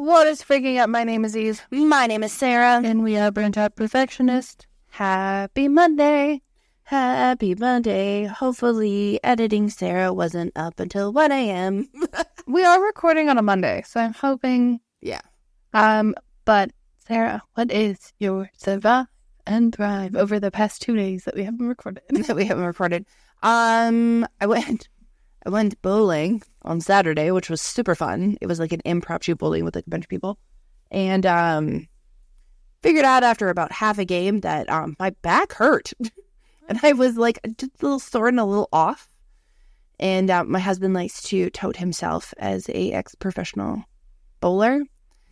What is freaking up? My name is Eve. My name is Sarah. And we are Burnt Out Perfectionist. Happy Monday. Happy Monday. Hopefully editing Sarah wasn't up until 1 a.m. We are recording on a Monday, so I'm hoping. Yeah. But Sarah, what is your survive and thrive over the past 2 days that we haven't recorded? I went bowling on Saturday, which was super fun. It was like an impromptu bowling with like a bunch of people. And figured out after about half a game that my back hurt. And I was like just a little sore and a little off. And my husband likes to tout himself as a ex-professional bowler.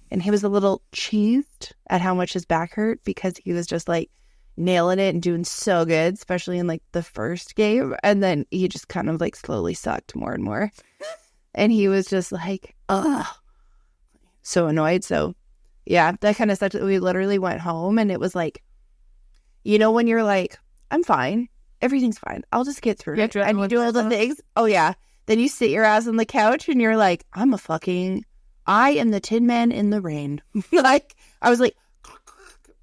And he was a little cheesed at how much his back hurt because he was just like nailing it and doing so good, especially in like the first game. And then he just kind of like slowly sucked more and more. And he was just like, ugh, so annoyed. So yeah, that kind of sucked. We literally went home and it was like, you know, when you're like, I'm fine, everything's fine, I'll just get through it. And you do all the things. Oh yeah. Then you sit your ass on the couch and you're like, I am the Tin Man in the rain. Like, I was like,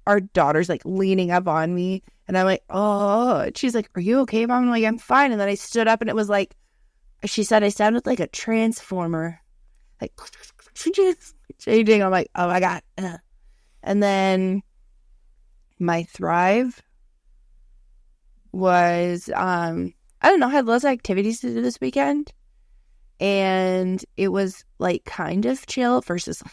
our daughter's like leaning up on me and I'm like, oh, and she's like, are you okay, Mom? I'm like, I'm fine. And then I stood up and it was like, she said I sounded like a transformer, like changing. I'm like, oh my God. And then my thrive was, I don't know, I had lots of activities to do this weekend. And it was like kind of chill versus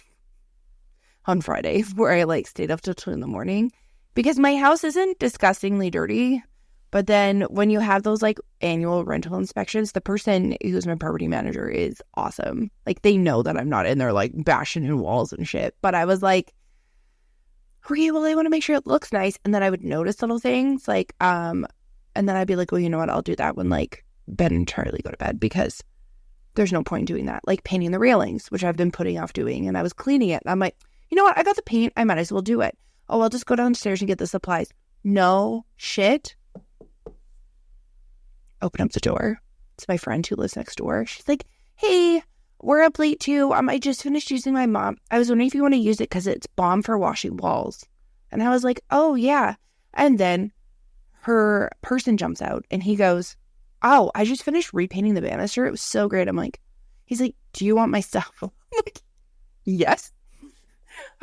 on Friday where I like stayed up till 2 a.m. because my house isn't disgustingly dirty. But then when you have those like annual rental inspections, the person who's my property manager is awesome. Like they know that I'm not in there like bashing in walls and shit. But I was like, okay, well, I want to make sure it looks nice. And then I would notice little things like, and then I'd be like, well, you know what? I'll do that when like Ben and Charlie go to bed because there's no point in doing that. Like painting the railings, which I've been putting off doing. And I was cleaning it. And I'm like, you know what? I got the paint. I might as well do it. Oh, I'll just go downstairs and get the supplies. No shit. Open up the door. It's my friend who lives next door. She's like, hey, we're up late too. I just finished using my mom. I was wondering if you want to use it because it's bomb for washing walls. And I was like, oh, yeah. And then her person jumps out and he goes, oh, I just finished repainting the banister. It was so great. He's like, do you want my stuff? I'm like, yes.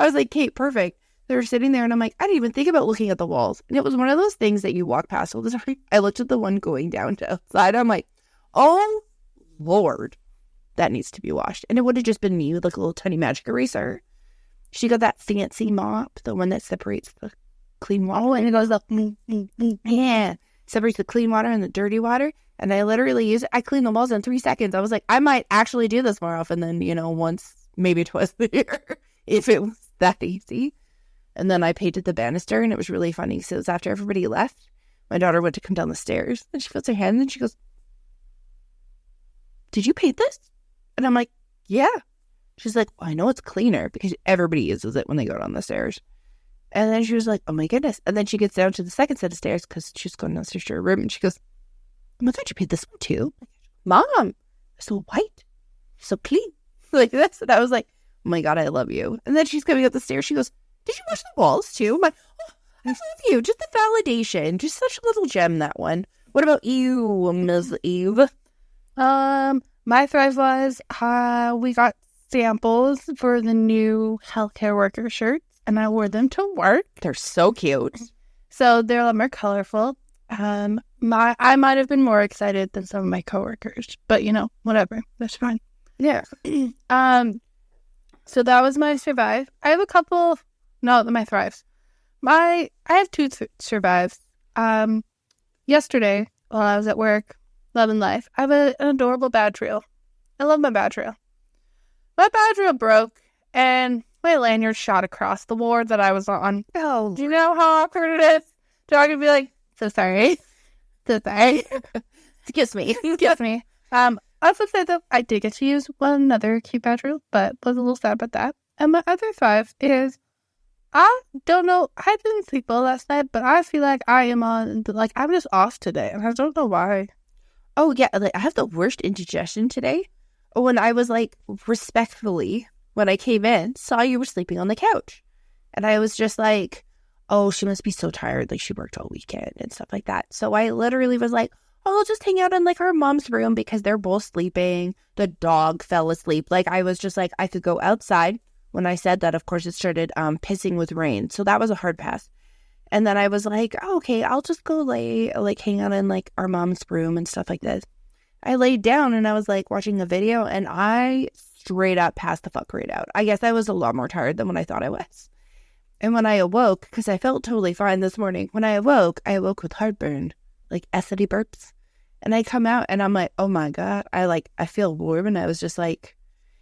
I was like, Kate, perfect. They were sitting there and I'm like, I didn't even think about looking at the walls. And it was one of those things that you walk past all the time. I looked at the one going down to outside. I'm like, oh, Lord, that needs to be washed. And it would have just been me with like a little tiny magic eraser. She got that fancy mop, the one that separates the clean water. And it goes up, yeah, separates the clean water and the dirty water. And I literally use it. I clean the walls in 3 seconds. I was like, I might actually do this more often than, once, maybe twice a year, if it was that easy. And then I painted the banister, and it was really funny. So it was after everybody left. My daughter went to come down the stairs, and she puts her hand, and she goes, did you paint this? And I'm like, yeah. She's like, well, I know it's cleaner because everybody uses it when they go down the stairs. And then she was like, oh my goodness. And then she gets down to the second set of stairs because she's going downstairs to her room, and she goes, I thought you paid this one too. Mom, so white, so clean, like this. And I was like, oh my God, I love you. And then she's coming up the stairs. She goes, did you wash the walls too? I'm like, oh, I love you. Just the validation. Just such a little gem, that one. What about you, Ms. Eve? My thrive was we got samples for the new healthcare worker shirts, and I wore them to work. They're so cute. So they're a lot more colorful. I might have been more excited than some of my coworkers, but whatever. That's fine. Yeah. So that was my survive. I have a couple. No, my thrives. I have two survives. Yesterday while I was at work, loving life, I have an adorable bad reel. I love my bad reel. My bad reel broke, and my lanyard shot across the ward that I was on. Oh, do you know how awkward it is? Dog would be like, so sorry. Excuse me. Also say that I did get to use one another cute bad reel, but was a little sad about that. And my other thrive is, I don't know, I didn't sleep well last night, but I feel like I'm just off today, and I don't know why. Oh, yeah, like, I have the worst indigestion today. When I was, respectfully when I came in, saw you were sleeping on the couch. And I was just like, oh, she must be so tired. Like, she worked all weekend and stuff like that. So I literally was like, oh, I'll just hang out in, like, our mom's room because they're both sleeping. The dog fell asleep. Like, I was just like, I could go outside. When I said that, of course, it started pissing with rain. So that was a hard pass. And then I was like, oh, okay, I'll just go hang out in, like, our mom's room and stuff like this. I laid down and I was, like, watching a video and I straight up passed the fuck right out. I guess I was a lot more tired than what I thought I was. And when I awoke, because I felt totally fine this morning, when I awoke with heartburn, like acidy burps. And I come out and I'm like, oh my God, I feel warm. And I was just like,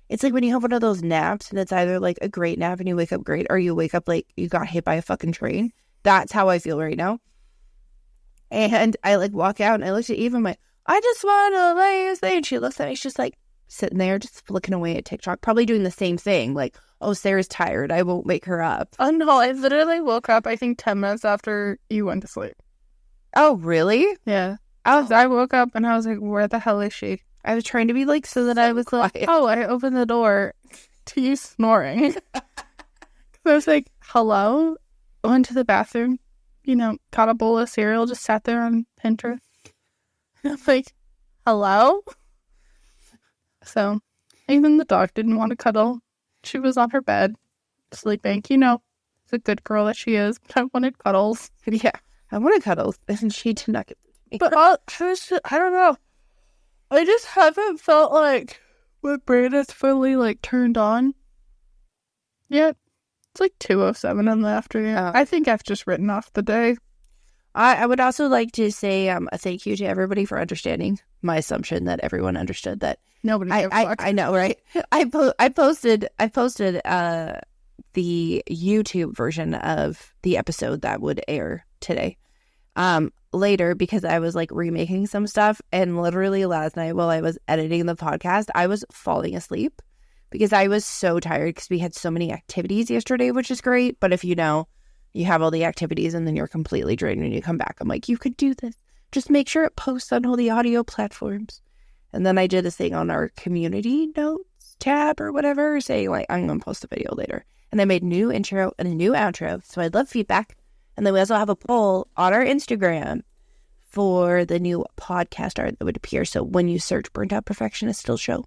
it's like when you have one of those naps and it's either like a great nap and you wake up great or you wake up like you got hit by a fucking train. That's how I feel right now. And I like walk out and I looked at Eve and I'm like, I just want to lay this thing. And she looks at me, she's just like sitting there, just flicking away at TikTok, probably doing the same thing. Like, oh, Sarah's tired. I won't wake her up. Oh, no, I literally woke up, I think, 10 minutes after you went to sleep. Oh, really? Yeah. I woke up and I was like, where the hell is she? I was trying to be like, so that I was quiet. Like, oh, I opened the door to you snoring. I was like, hello? Went to the bathroom, got a bowl of cereal, just sat there on Pinterest. And I'm like, hello? So, even the dog didn't want to cuddle. She was on her bed, sleeping. It's a good girl that she is, but I wanted cuddles. Yeah, I wanted cuddles, and she did not give me. But I don't know. I just haven't felt like my brain is fully, like, turned on yet. It's like 2:07 in the afternoon. I think I've just written off the day. I would also like to say a thank you to everybody for understanding my assumption that everyone understood that. Nobody gave a fuck. I know, right? I posted the YouTube version of the episode that would air today later because I was like remaking some stuff, and literally last night while I was editing the podcast, I was falling asleep because I was so tired because we had so many activities yesterday, which is great. But if you have all the activities and then you're completely drained when you come back, I'm like, you could do this. Just make sure it posts on all the audio platforms. And then I did a thing on our community notes tab or whatever saying like, I'm going to post a video later. And I made a new intro and a new outro. So I'd love feedback. And then we also have a poll on our Instagram for the new podcast art that would appear. So when you search Burnt Out Perfectionist, it'll show.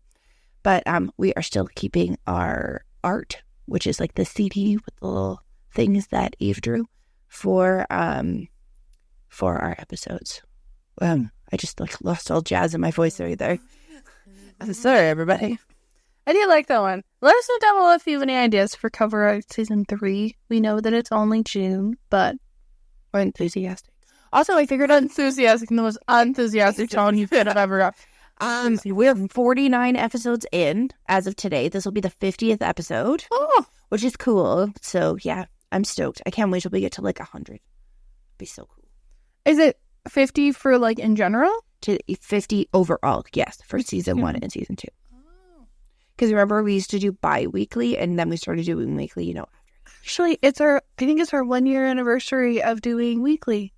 But we are still keeping our art, which is like the CD with the little things that Eve drew for our episodes. I just like lost all jazz in my voice right there. I'm sorry, everybody. I do like that one. Let us know down below if you have any ideas for cover art season 3. We know that it's only June, but we're enthusiastic. Also, I figured enthusiastic, the most unenthusiastic tone you could have ever got. We're 49 episodes in as of today. This will be the 50th episode, which is cool. So yeah, I'm stoked. I can't wait till we get to like 100. It'll be so cool. Is it 50 for like in general? To 50 overall, yes, for season 1 and season 2. Because remember, we used to do bi-weekly, and then we started doing weekly, after. Actually, I think it's our 1-year anniversary of doing weekly.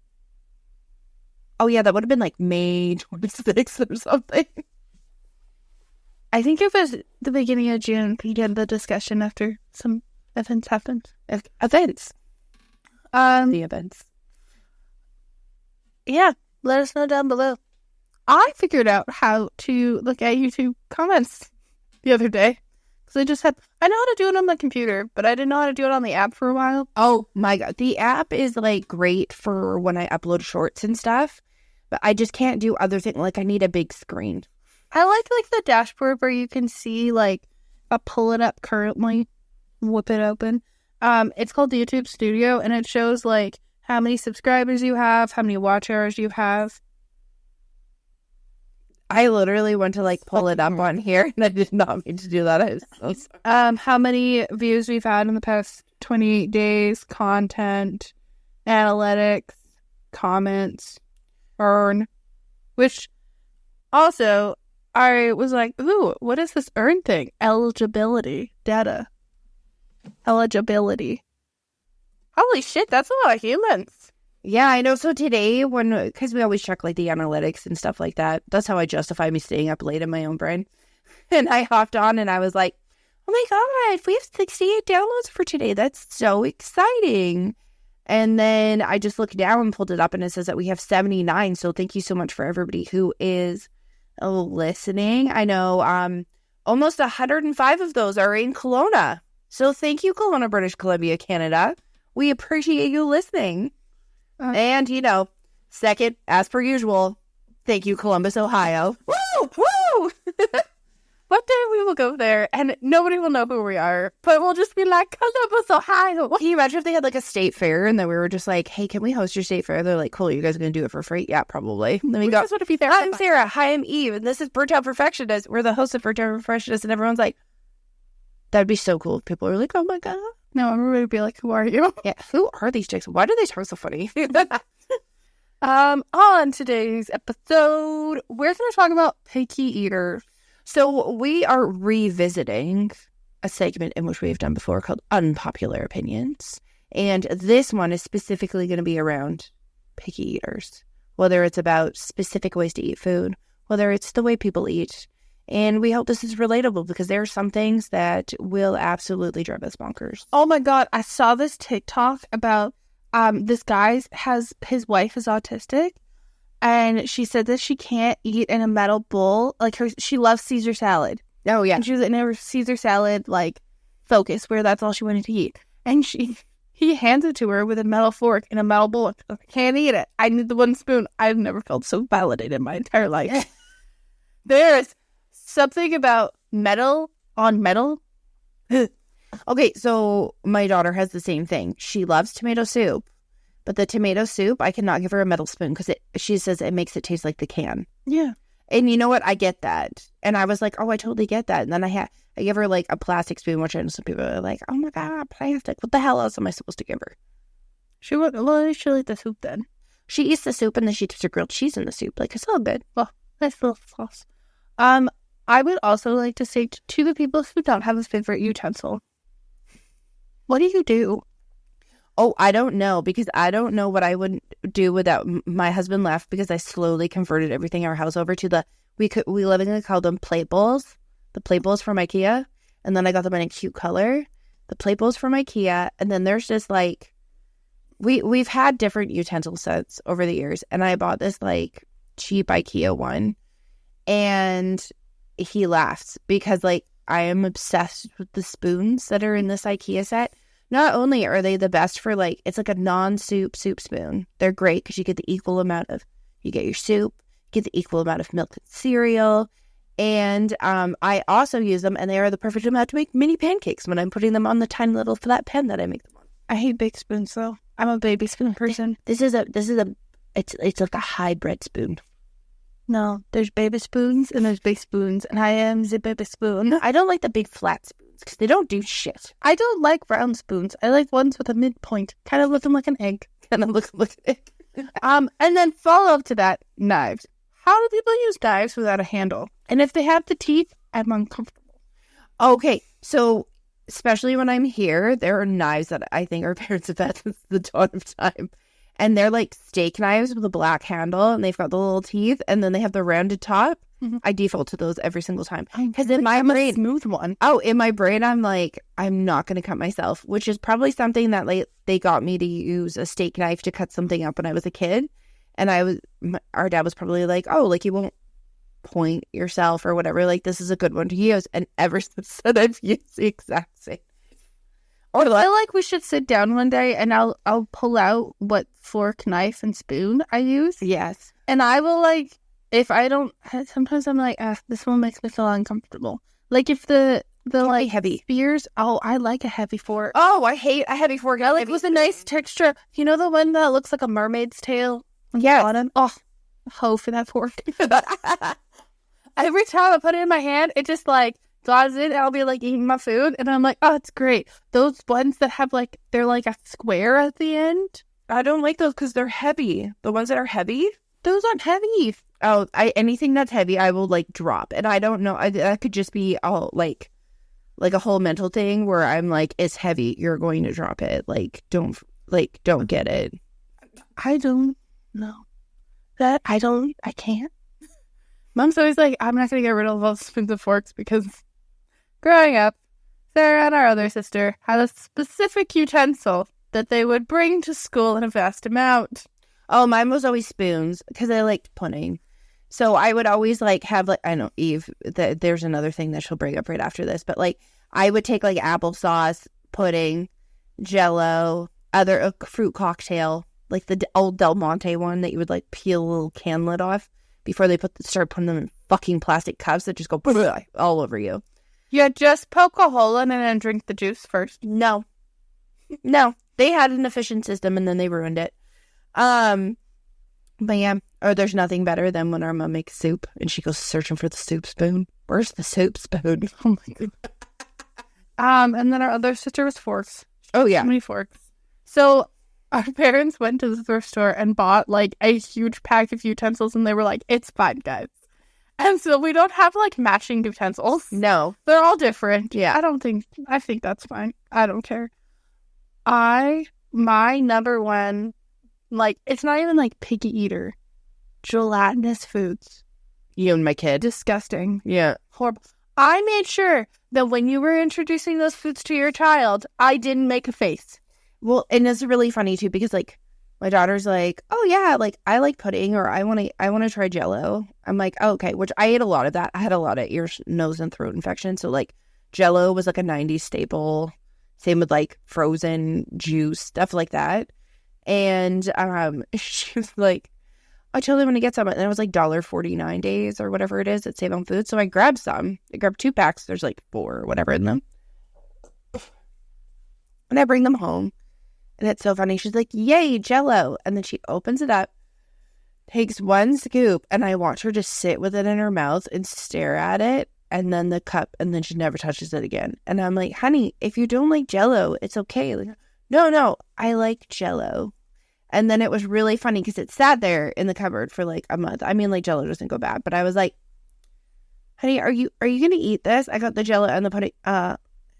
Oh, yeah, that would have been like May 26th or something. I think it was the beginning of June. We did the discussion after some events happened. Events? The events. Yeah, let us know down below. I figured out how to look at YouTube comments the other day. Because I know how to do it on the computer, but I didn't know how to do it on the app for a while. Oh my God. The app is like great for when I upload shorts and stuff, but I just can't do other things. Like I need a big screen. I like the dashboard where you can see like, I'll pull it up currently, whip it open. It's called YouTube Studio, and it shows like how many subscribers you have, how many watch hours you have. I literally went to like pull it up on here, and I did not mean to do that. I was so sorry. How many views we've had in the past 28 days, content, analytics, comments, earn, which also I was like, ooh, what is this earn thing? Eligibility data. Eligibility. Holy shit, that's a lot of humans. Yeah, I know. So today, because we always check like the analytics and stuff like that, that's how I justify me staying up late in my own brain. And I hopped on and I was like, oh my God, we have 68 downloads for today. That's so exciting. And then I just looked down and pulled it up, and it says that we have 79. So thank you so much for everybody who is listening. I know almost 105 of those are in Kelowna. So thank you, Kelowna, British Columbia, Canada. We appreciate you listening. And, second, as per usual, thank you, Columbus, Ohio. Woo! Woo! One day we will go there, and nobody will know who we are, but we'll just be like, Columbus, Ohio. Can you imagine if they had like a state fair, and then we were just like, hey, can we host your state fair? They're like, cool, you guys are going to do it for free? Yeah, probably. And then we go, just want to be there. I'm Sarah. Hi, I'm Eve. And this is Burnt Out Perfectionist. We're the hosts of Burnt Out Perfectionist. And everyone's like, that'd be so cool if people are like, oh my God. No, everybody would be like, who are you? Yeah, who are these chicks? Why do they sound so funny? On today's episode, we're going to talk about picky eaters. So we are revisiting a segment in which we have done before called Unpopular Opinions. And this one is specifically going to be around picky eaters, whether it's about specific ways to eat food, whether it's the way people eat. And we hope this is relatable because there are some things that will absolutely drive us bonkers. Oh my God, I saw this TikTok about this guy his wife is autistic. And she said that she can't eat in a metal bowl. Like, she loves Caesar salad. Oh, yeah. And she was in her Caesar salad, focus, where that's all she wanted to eat. And he hands it to her with a metal fork in a metal bowl. I can't eat it. I need the one spoon. I've never felt so validated in my entire life. There's something about metal on metal. Okay, so my daughter has the same thing. She loves tomato soup. But the tomato soup, I cannot give her a metal spoon because she says it makes it taste like the can. Yeah. And you know what? I get that. And I was like, oh, I totally get that. And then I give her like a plastic spoon, which I know some people are like, oh my God, plastic. What the hell else am I supposed to give her? She'll eat the soup then. She eats the soup and then she puts her grilled cheese in the soup. Like, it's all good. Oh, nice little sauce. I would also like to say to the people who don't have a favorite utensil, what do you do? Oh, I don't know, because I don't know what I would do without my husband left, because I slowly converted everything in our house over to we lovingly call them plate bowls. The plate bowls from IKEA. And then I got them in a cute color. The plate bowls from IKEA. And then there's just like, we've had different utensil sets over the years. And I bought this like cheap IKEA one. And he laughed because like I am obsessed with the spoons that are in this IKEA set. Not only are they the best for like, it's like a non-soup soup spoon. They're great because you get the equal amount of, you get your soup, you get the equal amount of milk and cereal. And I also use them, and they are the perfect amount to make mini pancakes when I'm putting them on the tiny little flat pan that I make them on. I hate big spoons though. I'm a baby spoon person. It's like a hybrid spoon. No, there's baby spoons and there's big spoons, and I am the baby spoon. I don't like the big flat spoons because they don't do shit. I don't like round spoons. I like ones with a midpoint, kind of looking like an egg. Kind of look like an egg. And then follow up to that, knives. How do people use knives without a handle? And if they have the teeth, I'm uncomfortable. Okay, so especially when I'm here, there are knives that I think our parents have had since the dawn of time. And they're like steak knives with a black handle, and they've got the little teeth, and then they have the rounded top. Mm-hmm. I default to those every single time. Because in my brain, a smooth one. Oh, in my brain, I'm like, I'm not going to cut myself, which is probably something that like they got me to use a steak knife to cut something up when I was a kid. And our dad was probably like, oh, like you won't point yourself or whatever. Like, this is a good one to use. And ever since then, I've used the exact same. I feel like we should sit down one day and I'll pull out what fork, knife, and spoon I use. Yes. And I will like, if I don't, sometimes I'm like, this one makes me feel uncomfortable. Like if the like heavy spears, I like a heavy fork. Oh, I hate a heavy fork. I like with a nice texture. You know the one that looks like a mermaid's tail? Yeah. Oh, ho for that fork. Every time I put it in my hand, it just like draws in, and I'll be like eating my food, and I'm like, oh, it's great. Those ones that have like, they're like a square at the end. I don't like those because they're heavy. The ones that are heavy, those aren't heavy. Oh, anything that's heavy, I will like drop, and I don't know. That could just be all like a whole mental thing where I'm like, it's heavy. You're going to drop it. Like, don't get it. I don't know that. I can't. Mom's always like, I'm not going to get rid of all spoons and forks because growing up, Sarah and our other sister had a specific utensil that they would bring to school in a vast amount. Oh, mine was always spoons because I liked pudding. So I would always like have like, I know Eve, there's another thing that she'll bring up right after this, but like I would take like applesauce, pudding, Jello, other fruit cocktail, like the old Del Monte one that you would like peel a little can lid off before they start putting them in fucking plastic cups that just go all over you. You just poke a hole in it and drink the juice first. No, they had an efficient system and then they ruined it. But yeah, or there's nothing better than when our mom makes soup and she goes searching for the soup spoon. Where's the soup spoon? Oh my god. And then our other sister was forks. Oh yeah, so many forks. So our parents went to the thrift store and bought like a huge pack of utensils, and they were like, "It's fine, guys." And so we don't have like matching utensils. No, they're all different. Yeah, I think that's fine. I don't care. My number one. Like, it's not even, like, picky eater. Gelatinous foods. You and my kid. Disgusting. Yeah. Horrible. I made sure that when you were introducing those foods to your child, I didn't make a face. Well, and it's really funny, too, because, like, my daughter's like, oh, yeah, like, I like pudding, or I want to try Jello. I'm like, oh, okay, which I ate a lot of that. I had a lot of ear, nose, and throat infection. So, like, Jello was, like, a 90s staple. Same with, like, frozen juice, stuff like that. And she was like, I totally want to get some. And it was like $1.49 days or whatever it is at Save on Food. So I grabbed some. I grabbed 2 packs. There's like 4 or whatever in them. And I bring them home. And it's so funny. She's like, yay, Jello. And then she opens it up, takes 1 scoop, and I watch her just sit with it in her mouth and stare at it. And then the cup, and then she never touches it again. And I'm like, honey, if you don't like Jello, it's okay. Like, no, I like Jello. And then it was really funny because it sat there in the cupboard for like a month. I mean, like, Jello doesn't go bad, but I was like, honey, are you going to eat this? I got the Jello and the pudding.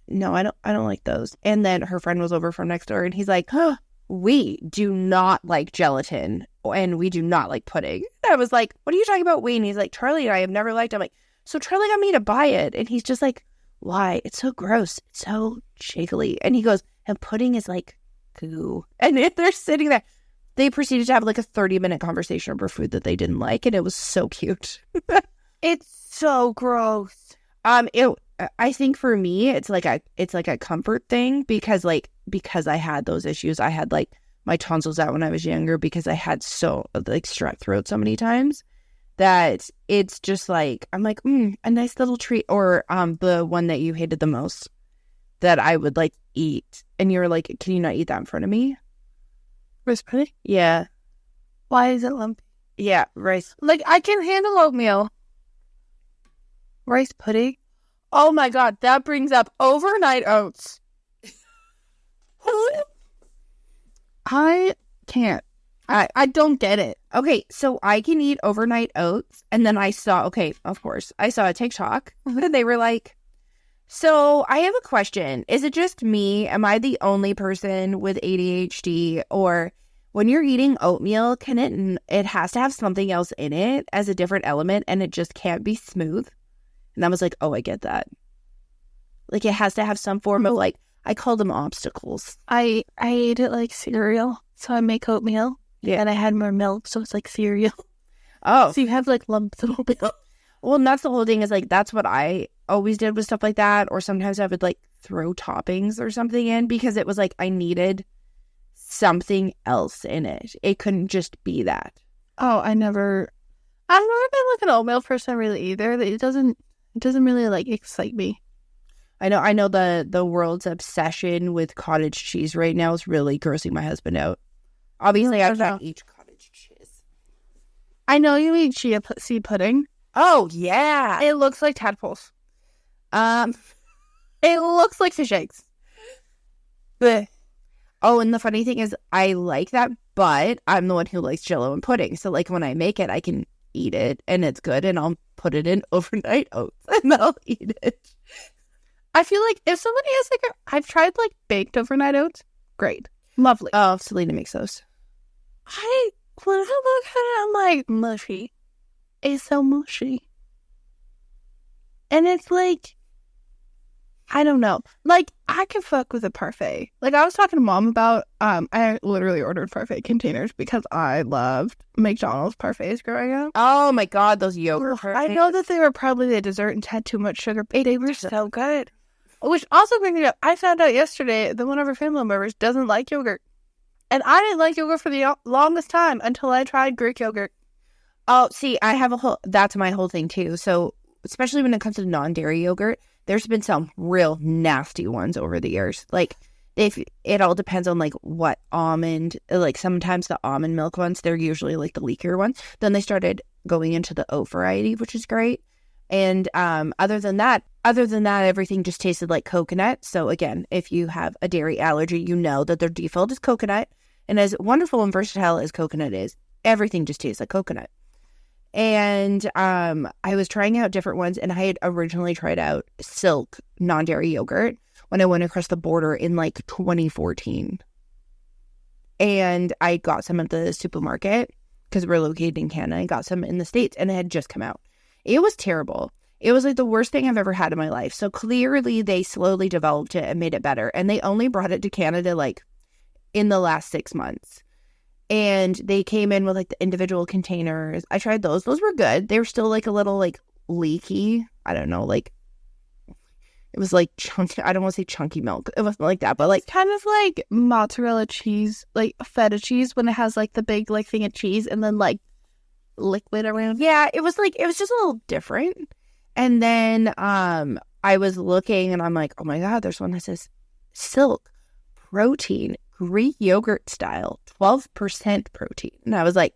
No, I don't like those. And then her friend was over from next door and he's like, oh, we do not like gelatin and we do not like pudding. And I was like, what are you talking about, we? And he's like, Charlie and I have never liked it. I'm like, so Charlie got me to buy it. And he's just like, why? It's so gross. It's so jiggly. And he goes, and pudding is like goo. And they're sitting there. They proceeded to have like a 30-minute conversation over food that they didn't like. And it was so cute. It's so gross. I think for me, it's like a comfort thing because I had those issues. I had like my tonsils out when I was younger because I had so like strep throat so many times that it's just like, I'm like, a nice little treat. Or the one that you hated the most that I would like eat. And you're like, can you not eat that in front of me? Rice pudding? Yeah. Why is it lumpy? Yeah, rice. Like, I can handle oatmeal. Rice pudding? Oh my god, that brings up overnight oats. I can't. I don't get it. Okay, so I can eat overnight oats. And then I saw a TikTok. And they were like, so I have a question. Is it just me? Am I the only person with ADHD? Or when you're eating oatmeal, it has to have something else in it as a different element and it just can't be smooth? And I was like, oh, I get that. Like it has to have some form of like, I call them obstacles. I ate it like cereal. So I make oatmeal. Yeah. And I had more milk. So it's like cereal. Oh. So you have like lumps of oatmeal. Well, and that's the whole thing is like, that's what I always did with stuff like that. Or sometimes I would like throw toppings or something in because it was like, I needed something else in it. It couldn't just be that. Oh, I've never been like an oatmeal person really either. It doesn't really like excite me. I know the world's obsession with cottage cheese right now is really grossing my husband out. Obviously, I can't eat cottage cheese. I know you eat chia seed pudding. Oh, yeah. It looks like tadpoles. It looks like fish eggs. Blech. Oh, and the funny thing is, I like that, but I'm the one who likes Jello and pudding. So, like, when I make it, I can eat it, and it's good, and I'll put it in overnight oats, and I'll eat it. I feel like if somebody has, like, I've tried, like, baked overnight oats. Great. Lovely. Oh, Selena makes those. When I look at it, I'm like, mushy. It's so mushy. And it's like, I don't know. Like, I can fuck with a parfait. Like, I was talking to Mom about, I literally ordered parfait containers because I loved McDonald's parfaits growing up. Oh my God, those yogurt parfaits. I know that they were probably the dessert and had too much sugar, but they were so good. Which also brings me up, I found out yesterday that one of our family members doesn't like yogurt. And I didn't like yogurt for the longest time until I tried Greek yogurt. Oh, see, I have that's my whole thing too. So, especially when it comes to non-dairy yogurt, there's been some real nasty ones over the years. Like, it all depends on, like, what almond, like, sometimes the almond milk ones, they're usually, like, the leakier ones. Then they started going into the oat variety, which is great. And other than that, everything just tasted like coconut. So, again, if you have a dairy allergy, you know that their default is coconut. And as wonderful and versatile as coconut is, everything just tastes like coconut. And I was trying out different ones, and I had originally tried out Silk non-dairy yogurt when I went across the border in like 2014. And I got some at the supermarket because we're located in Canada. I got some in the States, and it had just come out. It was terrible. It was like the worst thing I've ever had in my life. So clearly they slowly developed it and made it better. And they only brought it to Canada like in the last 6 months. And they came in with, like, the individual containers. I tried those. Those were good. They were still, like, a little, like, leaky. I don't know, like, it was, like, chunky. I don't want to say chunky milk. It wasn't like that, but, like, kind of like mozzarella cheese, like feta cheese when it has, like, the big, like, thing of cheese and then, like, liquid around. Yeah, it was, like, it was just a little different. And then I was looking, and I'm like, oh, my God, there's one that says Silk protein. Greek yogurt style, 12% protein. And I was like,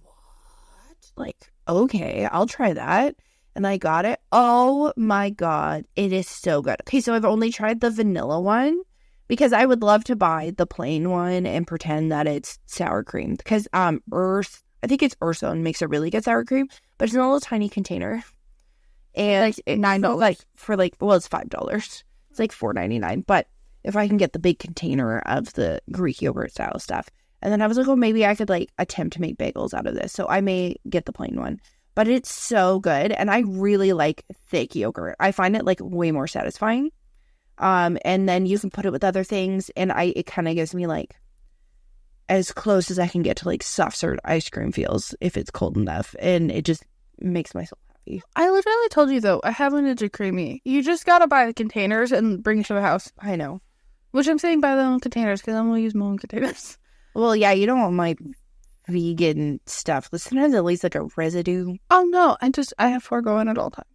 what? Like, okay, I'll try that. And I got it. Oh my God, it is so good. Okay, so I've only tried the vanilla one because I would love to buy the plain one and pretend that it's sour cream. Because I think it's Earthstone makes a really good sour cream, but it's in a little tiny container. And like $9. Like for like, well, it's $5. It's like $4.99, but if I can get the big container of the Greek yogurt style stuff. And then I was like, oh, maybe I could like attempt to make bagels out of this. So I may get the plain one. But it's so good. And I really like thick yogurt. I find it like way more satisfying. And then you can put it with other things. And it kind of gives me like as close as I can get to like soft serve ice cream feels if it's cold enough. And it just makes my soul happy. I literally told you though, I have one Ninja Creamy. You just gotta buy the containers and bring it to the house. I know. Which I'm saying buy the own containers because I'm going to use my own containers. Well, yeah, you don't want my vegan stuff. Sometimes at least like a residue. Oh, no. I have 4 going at all times.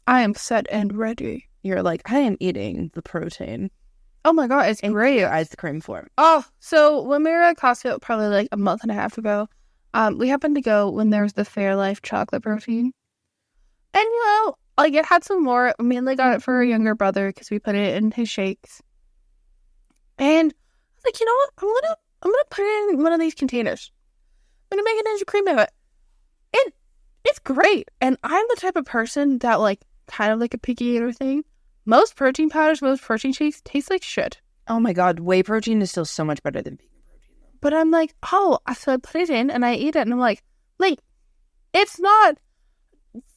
I am set and ready. You're like, I am eating the protein. Oh, my God. It's great. Ice cream form. Oh, so when we were at Costco probably like a month and a half ago, we happened to go when there was the Fairlife chocolate protein. And, you know, like, it had some more. I mainly got it for our younger brother because we put it in his shakes. And I was like, you know what? I'm gonna put it in one of these containers. I'm gonna make a Ninja Cream of it. And it's great. And I'm the type of person that, like, kind of like a picky eater thing. Most protein powders, most protein shakes taste like shit. Oh my God, whey protein is still so much better than vegan protein. But I'm like, so I put it in and I eat it and I'm like, it's not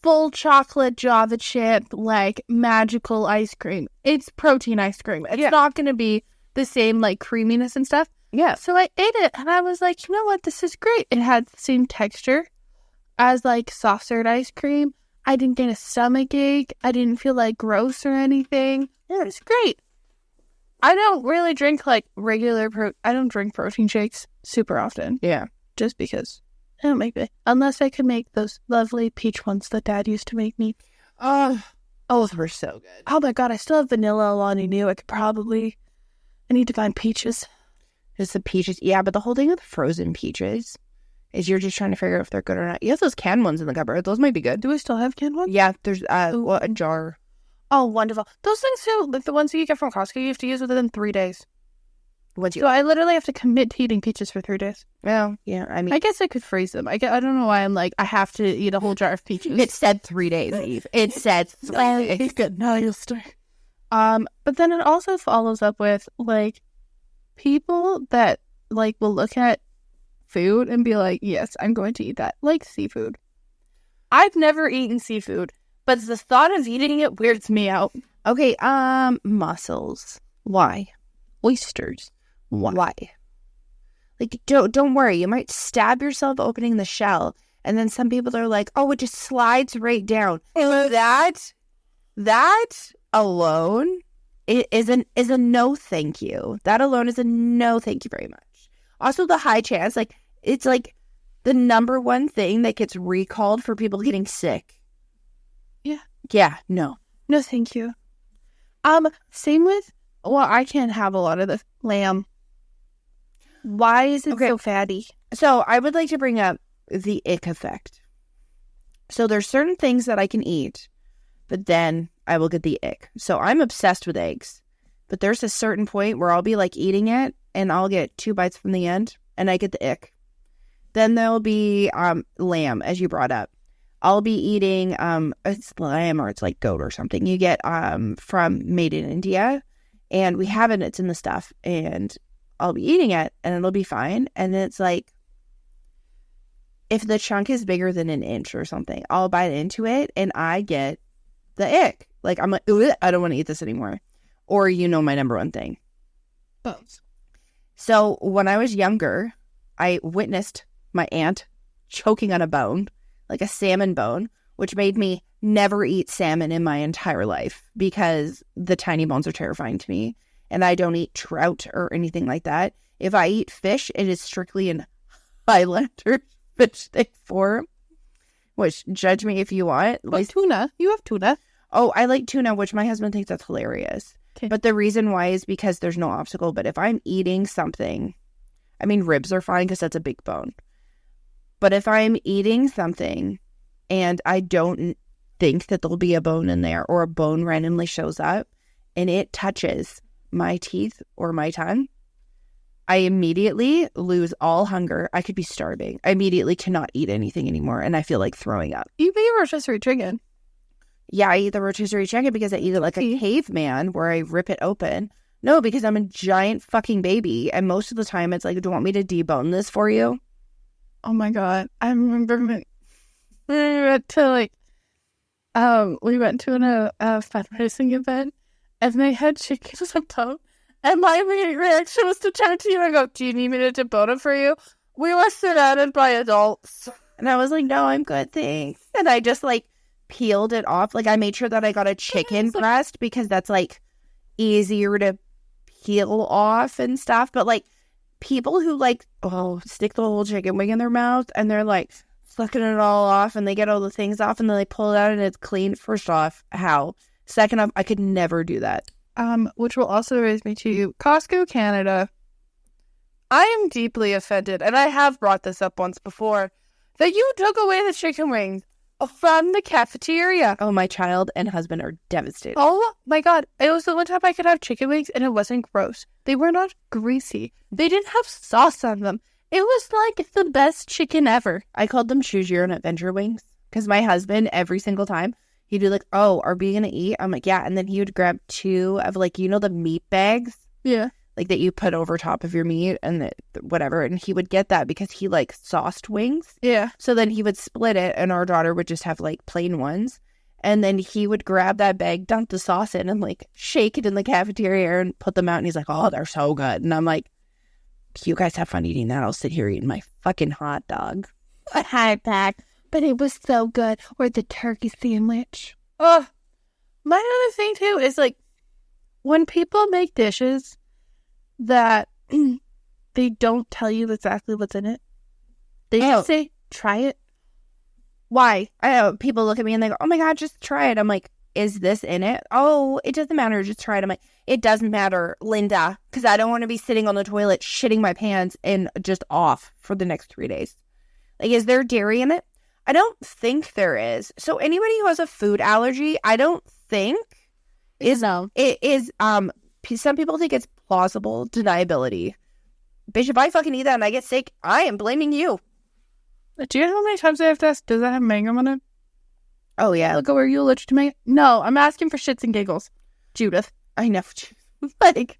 full chocolate Java chip, like, magical ice cream. It's protein ice cream. It's not going to be the same, like, creaminess and stuff. Yeah. So I ate it, and I was like, you know what? This is great. It had the same texture as, like, soft serve ice cream. I didn't get a stomach ache. I didn't feel, like, gross or anything. It was great. I don't really drink, like, I don't drink protein shakes super often. Yeah. Just because. I don't make it. Unless I could make those lovely peach ones that Dad used to make me. Oh, those were so good. Oh my God, I still have vanilla Alani Nu. I need to find peaches. Just the peaches. Yeah, but the whole thing with frozen peaches is you're just trying to figure out if they're good or not. You have those canned ones in the cupboard. Those might be good. Do we still have canned ones? Yeah, there's a jar. Oh, wonderful. Those things too, like the ones that you get from Costco, you have to use within 3 days. So I literally have to commit to eating peaches for 3 days. Well, yeah, I mean, I guess I could freeze them. I don't know why I'm like, I have to eat a whole jar of peaches. It said 3 days, Eve. It said 3 days. Good. Now you'll start. But then it also follows up with, like, people that, like, will look at food and be like, yes, I'm going to eat that. Like seafood. I've never eaten seafood, but the thought of eating it weirds me out. Okay, mussels. Why? Oysters. Why? Like, don't worry. You might stab yourself opening the shell. And then some people are like, oh, it just slides right down. That alone is a no thank you. That alone is a no thank you very much. Also, the high chance, like, it's like the number one thing that gets recalled for people getting sick. Yeah. Yeah, no. No, thank you. Same with, well, I can't have a lot of the lamb. Why is it so fatty? So I would like to bring up the ick effect. So there's certain things that I can eat, but then I will get the ick. So I'm obsessed with eggs, but there's a certain point where I'll be like eating it and I'll get 2 bites from the end and I get the ick. Then there'll be lamb, as you brought up. I'll be eating it's lamb or it's like goat or something. You get from Made in India, and we have it. It's in the stuff, and I'll be eating it, and it'll be fine. And then it's like, if the chunk is bigger than an inch or something, I'll bite into it, and I get the ick. Like, I'm like, I don't want to eat this anymore. Or my number one thing, bones. So when I was younger, I witnessed my aunt choking on a bone, like a salmon bone, which made me never eat salmon in my entire life because the tiny bones are terrifying to me. And I don't eat trout or anything like that. If I eat fish, it is strictly in Highlander fish stick form, which judge me if you want. Like tuna. You have tuna. Oh, I like tuna, which my husband thinks that's hilarious. Okay. But the reason why is because there's no obstacle. But if I'm eating something, I mean, ribs are fine because that's a big bone. But if I'm eating something and I don't think that there'll be a bone in there, or a bone randomly shows up and it touches my teeth or my tongue, I immediately lose all hunger. I could be starving. I immediately cannot eat anything anymore, and I feel like throwing up. You eat rotisserie chicken. Yeah, I eat the rotisserie chicken because I eat it like a caveman where I rip it open. No, because I'm a giant fucking baby, and most of the time it's like, do you want me to debone this for you? Oh my god. I remember we went to a fundraising event, and they had chicken on top. And my immediate reaction was to turn to you and go, do you need me to debone it for you? We were surrounded by adults. And I was like, no, I'm good, thanks. And I just like peeled it off. Like, I made sure that I got a chicken breast because that's like easier to peel off and stuff. But like, people who like, stick the whole chicken wing in their mouth and they're like sucking it all off and they get all the things off and then they pull it out and it's clean. First off, how? Second off, I could never do that. Which will also raise me to Costco Canada. I am deeply offended, and I have brought this up once before, that you took away the chicken wings from the cafeteria. Oh, my child and husband are devastated. Oh my god. It was the one time I could have chicken wings and it wasn't gross. They were not greasy. They didn't have sauce on them. It was like the best chicken ever. I called them choose your own adventure wings because my husband, every single time, he'd be like, oh, are we going to eat? I'm like, yeah. And then he would grab 2 of like, the meat bags? Yeah. Like that you put over top of your meat and whatever. And he would get that because he like sauced wings. Yeah. So then he would split it and our daughter would just have like plain ones. And then he would grab that bag, dump the sauce in and like shake it in the cafeteria and put them out. And he's like, oh, they're so good. And I'm like, you guys have fun eating that. I'll sit here eating my fucking hot dog. A hot dog. But it was so good. Or the turkey sandwich. Oh, my other thing too is like when people make dishes that they don't tell you exactly what's in it. They just say, try it. Why? I know people look at me and they go, oh my God, just try it. I'm like, is this in it? Oh, it doesn't matter. Just try it. I'm like, it doesn't matter, Linda, because I don't want to be sitting on the toilet shitting my pants and just off for the next 3 days. Like, is there dairy in it? I don't think there is. So anybody who has a food allergy, I don't think it is. Some people think it's plausible deniability. Bitch, if I fucking eat that and I get sick, I am blaming you. Do you know how many times I have to ask, does that have mango in it? Oh, yeah. Look, are you allergic to mango? No, I'm asking for shits and giggles. Judith. I know. Like,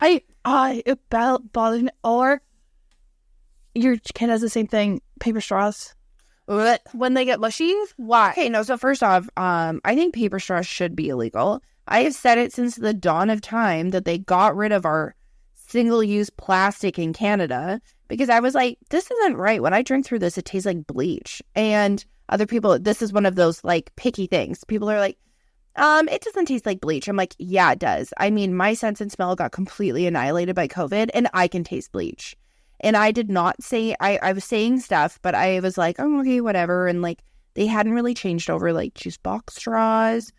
it bothers me. Or your kid has the same thing, paper straws. What? When they get mushy? Why? Okay, no, so first off, I think paper straws should be illegal. I have said it since the dawn of time that they got rid of our single-use plastic in Canada because I was like, this isn't right. When I drink through this, it tastes like bleach. And other people, this is one of those like picky things. People are like, it doesn't taste like bleach. I'm like, yeah, it does. I mean, my sense and smell got completely annihilated by COVID and I can taste bleach. And I did not say, I was saying stuff, but I was like, oh, okay, whatever. And like, they hadn't really changed over like juice box straws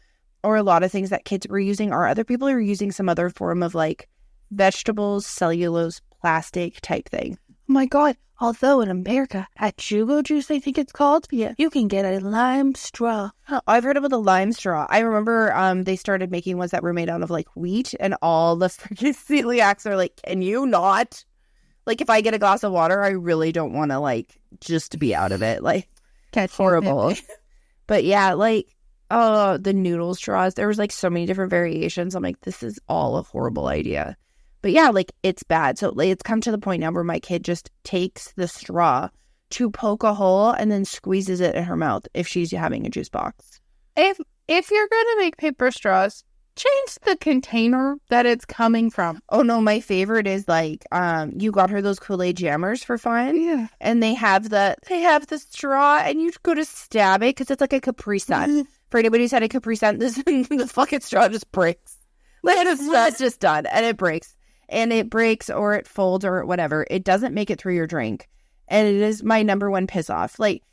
or a lot of things that kids were using, or other people are using some other form of like vegetables, cellulose, plastic type thing. Oh my God. Although in America, at Jugo Juice, I think it's called, you can get a lime straw. Huh, I've heard about the lime straw. I remember they started making ones that were made out of like wheat, and all the freaking celiacs are like, can you not? Like, if I get a glass of water, I really don't want to like just be out of it. Like, Catch horrible. But yeah, like, oh, the noodle straws. There was like so many different variations. I'm like, this is all a horrible idea. But yeah, like, it's bad. So like, it's come to the point now where my kid just takes the straw to poke a hole and then squeezes it in her mouth if she's having a juice box. If you're going to make paper straws, change the container that it's coming from. Oh no, my favorite is like, you got her those Kool-Aid jammers for fun. Yeah. And they have the straw and you go to stab it because it's like a Capri Sun. For anybody who's had a Capri Sun, the fucking straw just breaks. Like, it's just done and it breaks. And it breaks or it folds or whatever. It doesn't make it through your drink. And it is my number one piss off. Like,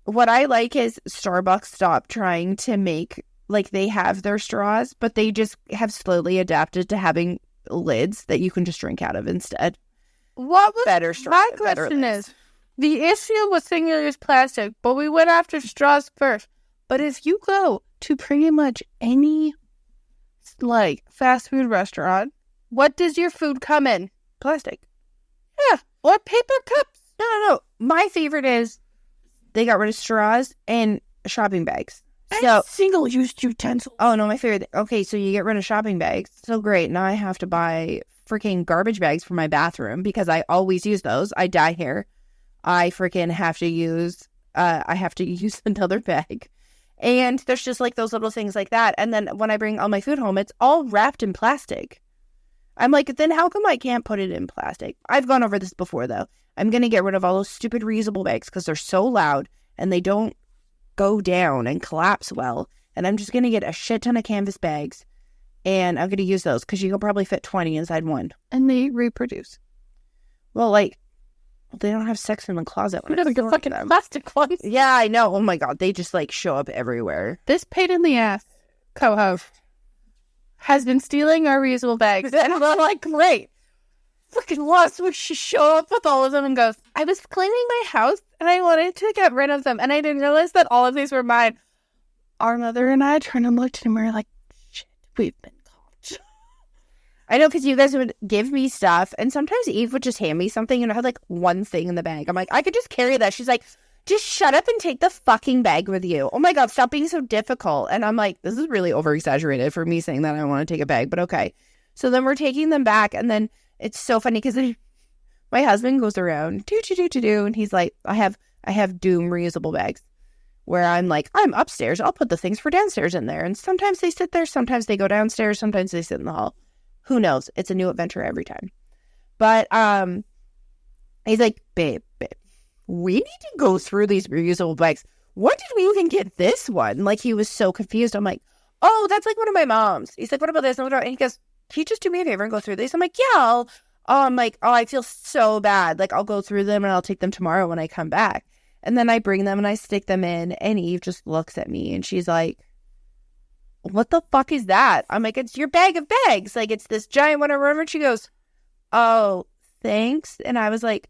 what I like is Starbucks stopped trying to make, like, they have their straws, but they just have slowly adapted to having lids that you can just drink out of instead. What was better straw? My question is, the issue was single-use plastic, but we went after straws first. But if you go to pretty much any, like, fast food restaurant, what does your food come in? Plastic. Yeah. Or paper cups. No. My favorite is they got rid of straws and shopping bags. So single-use utensils. Oh, no, my favorite. Okay, so you get rid of shopping bags. So great. Now I have to buy freaking garbage bags for my bathroom because I always use those. I dye hair. I freaking have to use, another bag. And there's just like those little things like that. And then when I bring all my food home, it's all wrapped in plastic. I'm like, then how come I can't put it in plastic? I've gone over this before, though. I'm going to get rid of all those stupid reusable bags because they're so loud and they don't go down and collapse well. And I'm just going to get a shit ton of canvas bags and I'm going to use those because you can probably fit 20 inside one. And they reproduce. Well, like, they don't have sex in the closet. When it's fucking plastic ones. Yeah, I know. Oh my God. They just like show up everywhere. This pain in the ass co-host has been stealing our reusable bags. And I'm like, great. Freaking last week she showed up with all of them and goes, I was cleaning my house and I wanted to get rid of them. And I didn't realize that all of these were mine. Our mother and I turned and looked at him and we were like, shit, we've been caught. I know, because you guys would give me stuff and sometimes Eve would just hand me something and I had like one thing in the bag. I'm like, I could just carry that. She's like, just shut up and take the fucking bag with you. Oh my God, stop being so difficult. And I'm like, this is really over-exaggerated for me saying that I want to take a bag, but okay. So then we're taking them back and then it's so funny because my husband goes around, do, and he's like, I have Doom reusable bags where I'm like, I'm upstairs. I'll put the things for downstairs in there. And sometimes they sit there, sometimes they go downstairs, sometimes they sit in the hall. Who knows? It's a new adventure every time. But he's like, babe, we need to go through these reusable bags. When did we even get this one? Like, he was so confused. I'm like, oh, that's like one of my mom's. He's like, what about this? And he goes, can you just do me a favor and go through these? I'm like, yeah. I'm like, oh, I feel so bad. Like, I'll go through them and I'll take them tomorrow when I come back. And then I bring them and I stick them in. And Eve just looks at me and she's like, what the fuck is that? I'm like, it's your bag of bags. Like, it's this giant one or whatever. And she goes, oh, thanks. And I was like,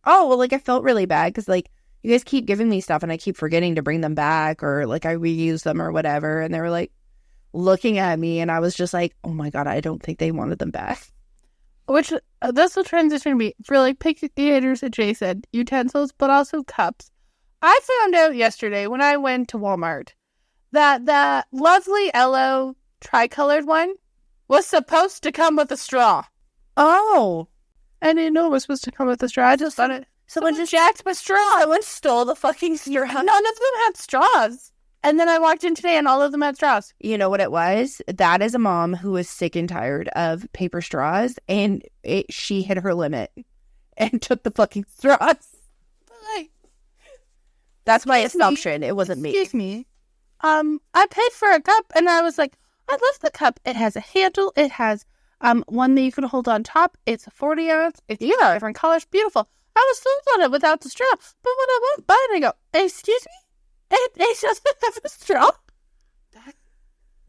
oh, well, like, I felt really bad because, like, you guys keep giving me stuff and I keep forgetting to bring them back or, like, I reuse them or whatever. And they were, like, looking at me and I was just like, oh, my God, I don't think they wanted them back. Which, this will transition me for, like, picky eaters adjacent utensils, but also cups. I found out yesterday when I went to Walmart that the lovely yellow tricolored one was supposed to come with a straw. Oh. I didn't know it was supposed to come with a straw. I just thought it. Someone just jacked my straw. Someone stole the fucking straw. None of them had straws. And then I walked in today and all of them had straws. You know what it was? That is a mom who was sick and tired of paper straws, and she hit her limit and took the fucking straws. But like, that's my assumption. It wasn't me. Excuse me. I paid for a cup, and I was like, I love the cup. It has a handle. It has one that you can hold on top. It's a 40 ounce. It's different colors. Beautiful. I was sold on it without the straw. But when I walked by and I go, excuse me? It doesn't have a straw?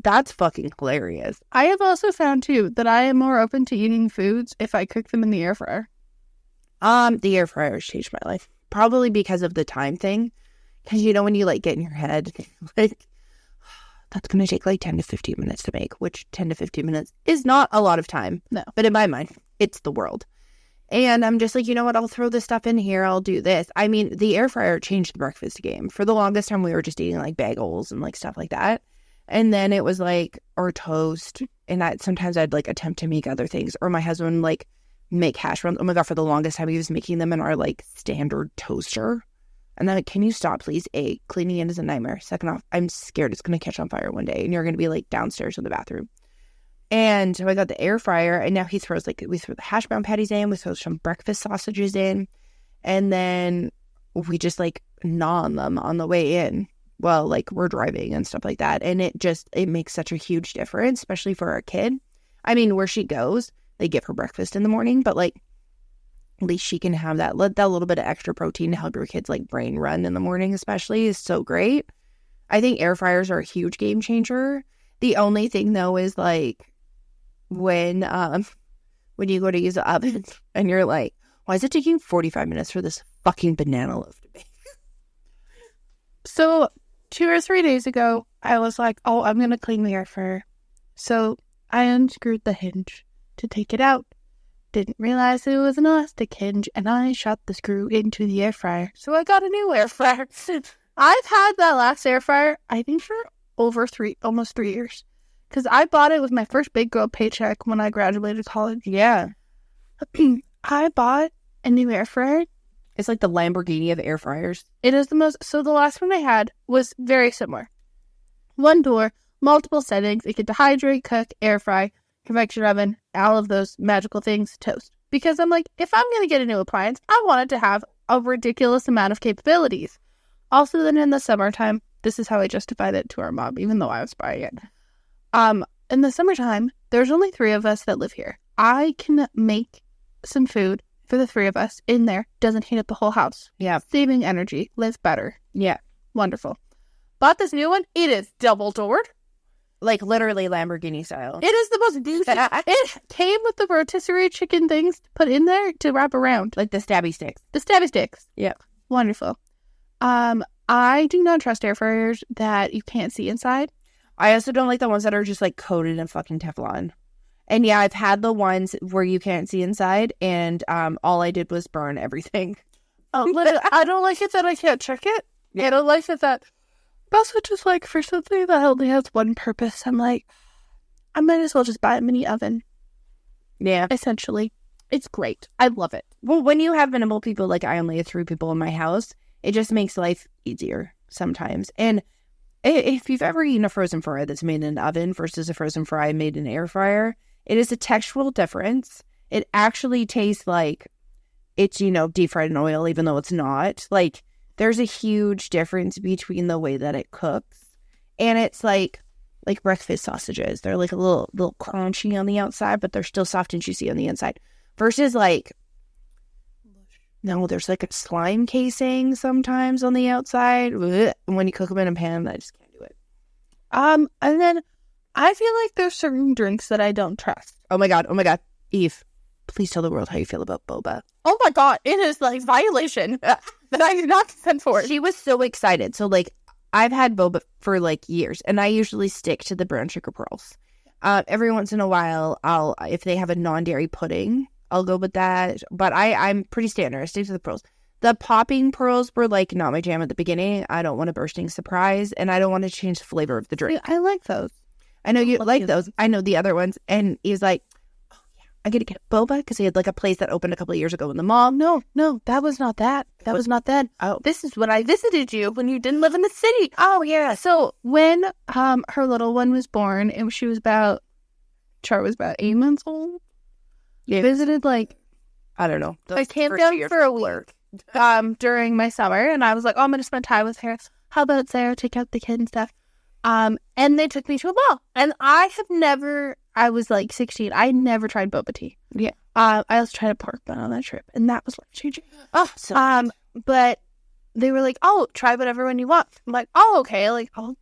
That's fucking hilarious. I have also found, too, that I am more open to eating foods if I cook them in the air fryer. The air fryer has changed my life. Probably because of the time thing. Because, you know, when you, like, get in your head, like, that's going to take, like, 10 to 15 minutes to make, which 10 to 15 minutes is not a lot of time. No. But in my mind, it's the world. And I'm just like, you know what? I'll throw this stuff in here. I'll do this. I mean, the air fryer changed the breakfast game. For the longest time, we were just eating, like, bagels and, like, stuff like that. And then it was, like, or toast. And sometimes I'd, like, attempt to make other things. Or my husband would, like, make hash browns. Oh, my God, for the longest time, he was making them in our, like, standard toaster. And then, like, can you stop, please? A, cleaning it is a nightmare. Second off, I'm scared it's going to catch on fire one day. And you're going to be, like, downstairs in the bathroom. And so I got the air fryer. And now he throws, like, we throw the hash brown patties in. We throw some breakfast sausages in. And then we just, like, gnaw on them on the way in. Well, like, we're driving and stuff like that. And it makes such a huge difference, especially for our kid. I mean, where she goes, they give her breakfast in the morning. But, like, at least she can have that little bit of extra protein to help your kids, like, brain run in the morning especially is so great. I think air fryers are a huge game changer. The only thing, though, is, like, when you go to use the oven and you're like, why is it taking 45 minutes for this fucking banana loaf to bake? So 2 or 3 days ago, I was like, oh, I'm going to clean the air fryer. So I unscrewed the hinge to take it out. Didn't realize it was an elastic hinge, and I shot the screw into the air fryer. So I got a new air fryer. I've had that last air fryer, I think, for almost 3 years. Because I bought it with my first big girl paycheck when I graduated college. Yeah. I bought a new air fryer. It's like the Lamborghini of air fryers. It is the most... So the last one I had was very similar. One door, multiple settings. It could dehydrate, cook, air fry, convection oven, all of those magical things, toast. Because I'm like, if I'm going to get a new appliance, I want it to have a ridiculous amount of capabilities. Also, then in the summertime, this is how I justified it to our mom, even though I was buying it. In the summertime, there's only 3 of us that live here. I can make some food for the 3 of us in there. Doesn't heat up the whole house. Yeah. Saving energy. Live better. Yeah. Wonderful. Bought this new one. It is double doored. Like, literally Lamborghini style. It is the most beautiful. It came with the rotisserie chicken things to put in there to wrap around. Like the stabby sticks. The stabby sticks. Yeah. Wonderful. I do not trust air fryers that you can't see inside. I also don't like the ones that are just, like, coated in fucking Teflon. And, yeah, I've had the ones where you can't see inside, and all I did was burn everything. I don't like it that I can't check it. Yeah. I don't like it that... But also just, like, for something that only has one purpose, I'm like, I might as well just buy a mini oven. Yeah. Essentially. It's great. I love it. Well, when you have minimal people, like I only have 3 people in my house, it just makes life easier sometimes. And if you've ever eaten a frozen fry that's made in an oven versus a frozen fry made in an air fryer, it is a textural difference. It actually tastes like it's, deep fried in oil, even though it's not. Like, there's a huge difference between the way that it cooks. And it's like breakfast sausages. They're like a little crunchy on the outside, but they're still soft and juicy on the inside. Versus there's like a slime casing sometimes on the outside. And when you cook them in a pan, I just can't do it. And then I feel like there's certain drinks that I don't trust. Oh my God. Eve, please tell the world how you feel about boba. Oh my God. It is like violation that I did not consent for. She was so excited. So like, I've had boba for like years, and I usually stick to the brown sugar pearls. Every once in a while, if they have a non-dairy pudding, I'll go with that. But I'm pretty standard. I stick to the pearls. The popping pearls were like not my jam at the beginning. I don't want a bursting surprise, and I don't want to change the flavor of the drink. I like those. I know you like those. I know the other ones. And he's like, oh yeah, I get to get boba because they had like a place that opened a couple of years ago in the mall. No, that was not that. That was not that. Oh, this is when I visited you when you didn't live in the city. Oh, yeah. So when her little one was born, and she was about 8 months old. Yeah. Visited like, I don't know. I came down for a week during my summer, and I was like, oh, I'm going to spend time with her. How about Sarah take out the kid and stuff? And they took me to a mall, and I was like 16. I never tried boba tea. Yeah. I also tried a pork bun on that trip, and that was life changing. Oh, so but they were like, oh, try whatever one you want. I'm like, oh, okay, like I'll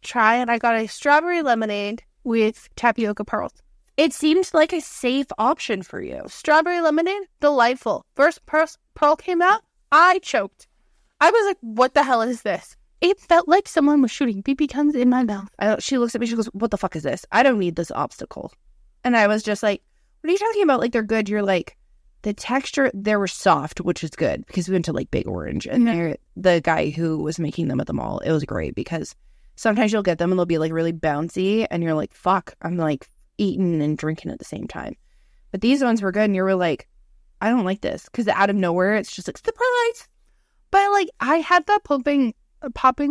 try. And I got a strawberry lemonade with tapioca pearls. it seems like a safe option for you. Strawberry lemonade, delightful. First pearl came out, I choked. I was like, what the hell is this? It felt like someone was shooting BB guns in my mouth. She looks at me, she goes, what the fuck is this? I don't need this obstacle. And I was just like, what are you talking about? Like, they're good. You're like, the texture, they were soft, which is good because we went to like Big Orange and the guy who was making them at the mall, it was great because sometimes you'll get them and they'll be like really bouncy and you're like, fuck, I'm like eating and drinking at the same time. But these ones were good and you were like, I don't like this because out of nowhere, it's just like, surprise. But like, I had that popping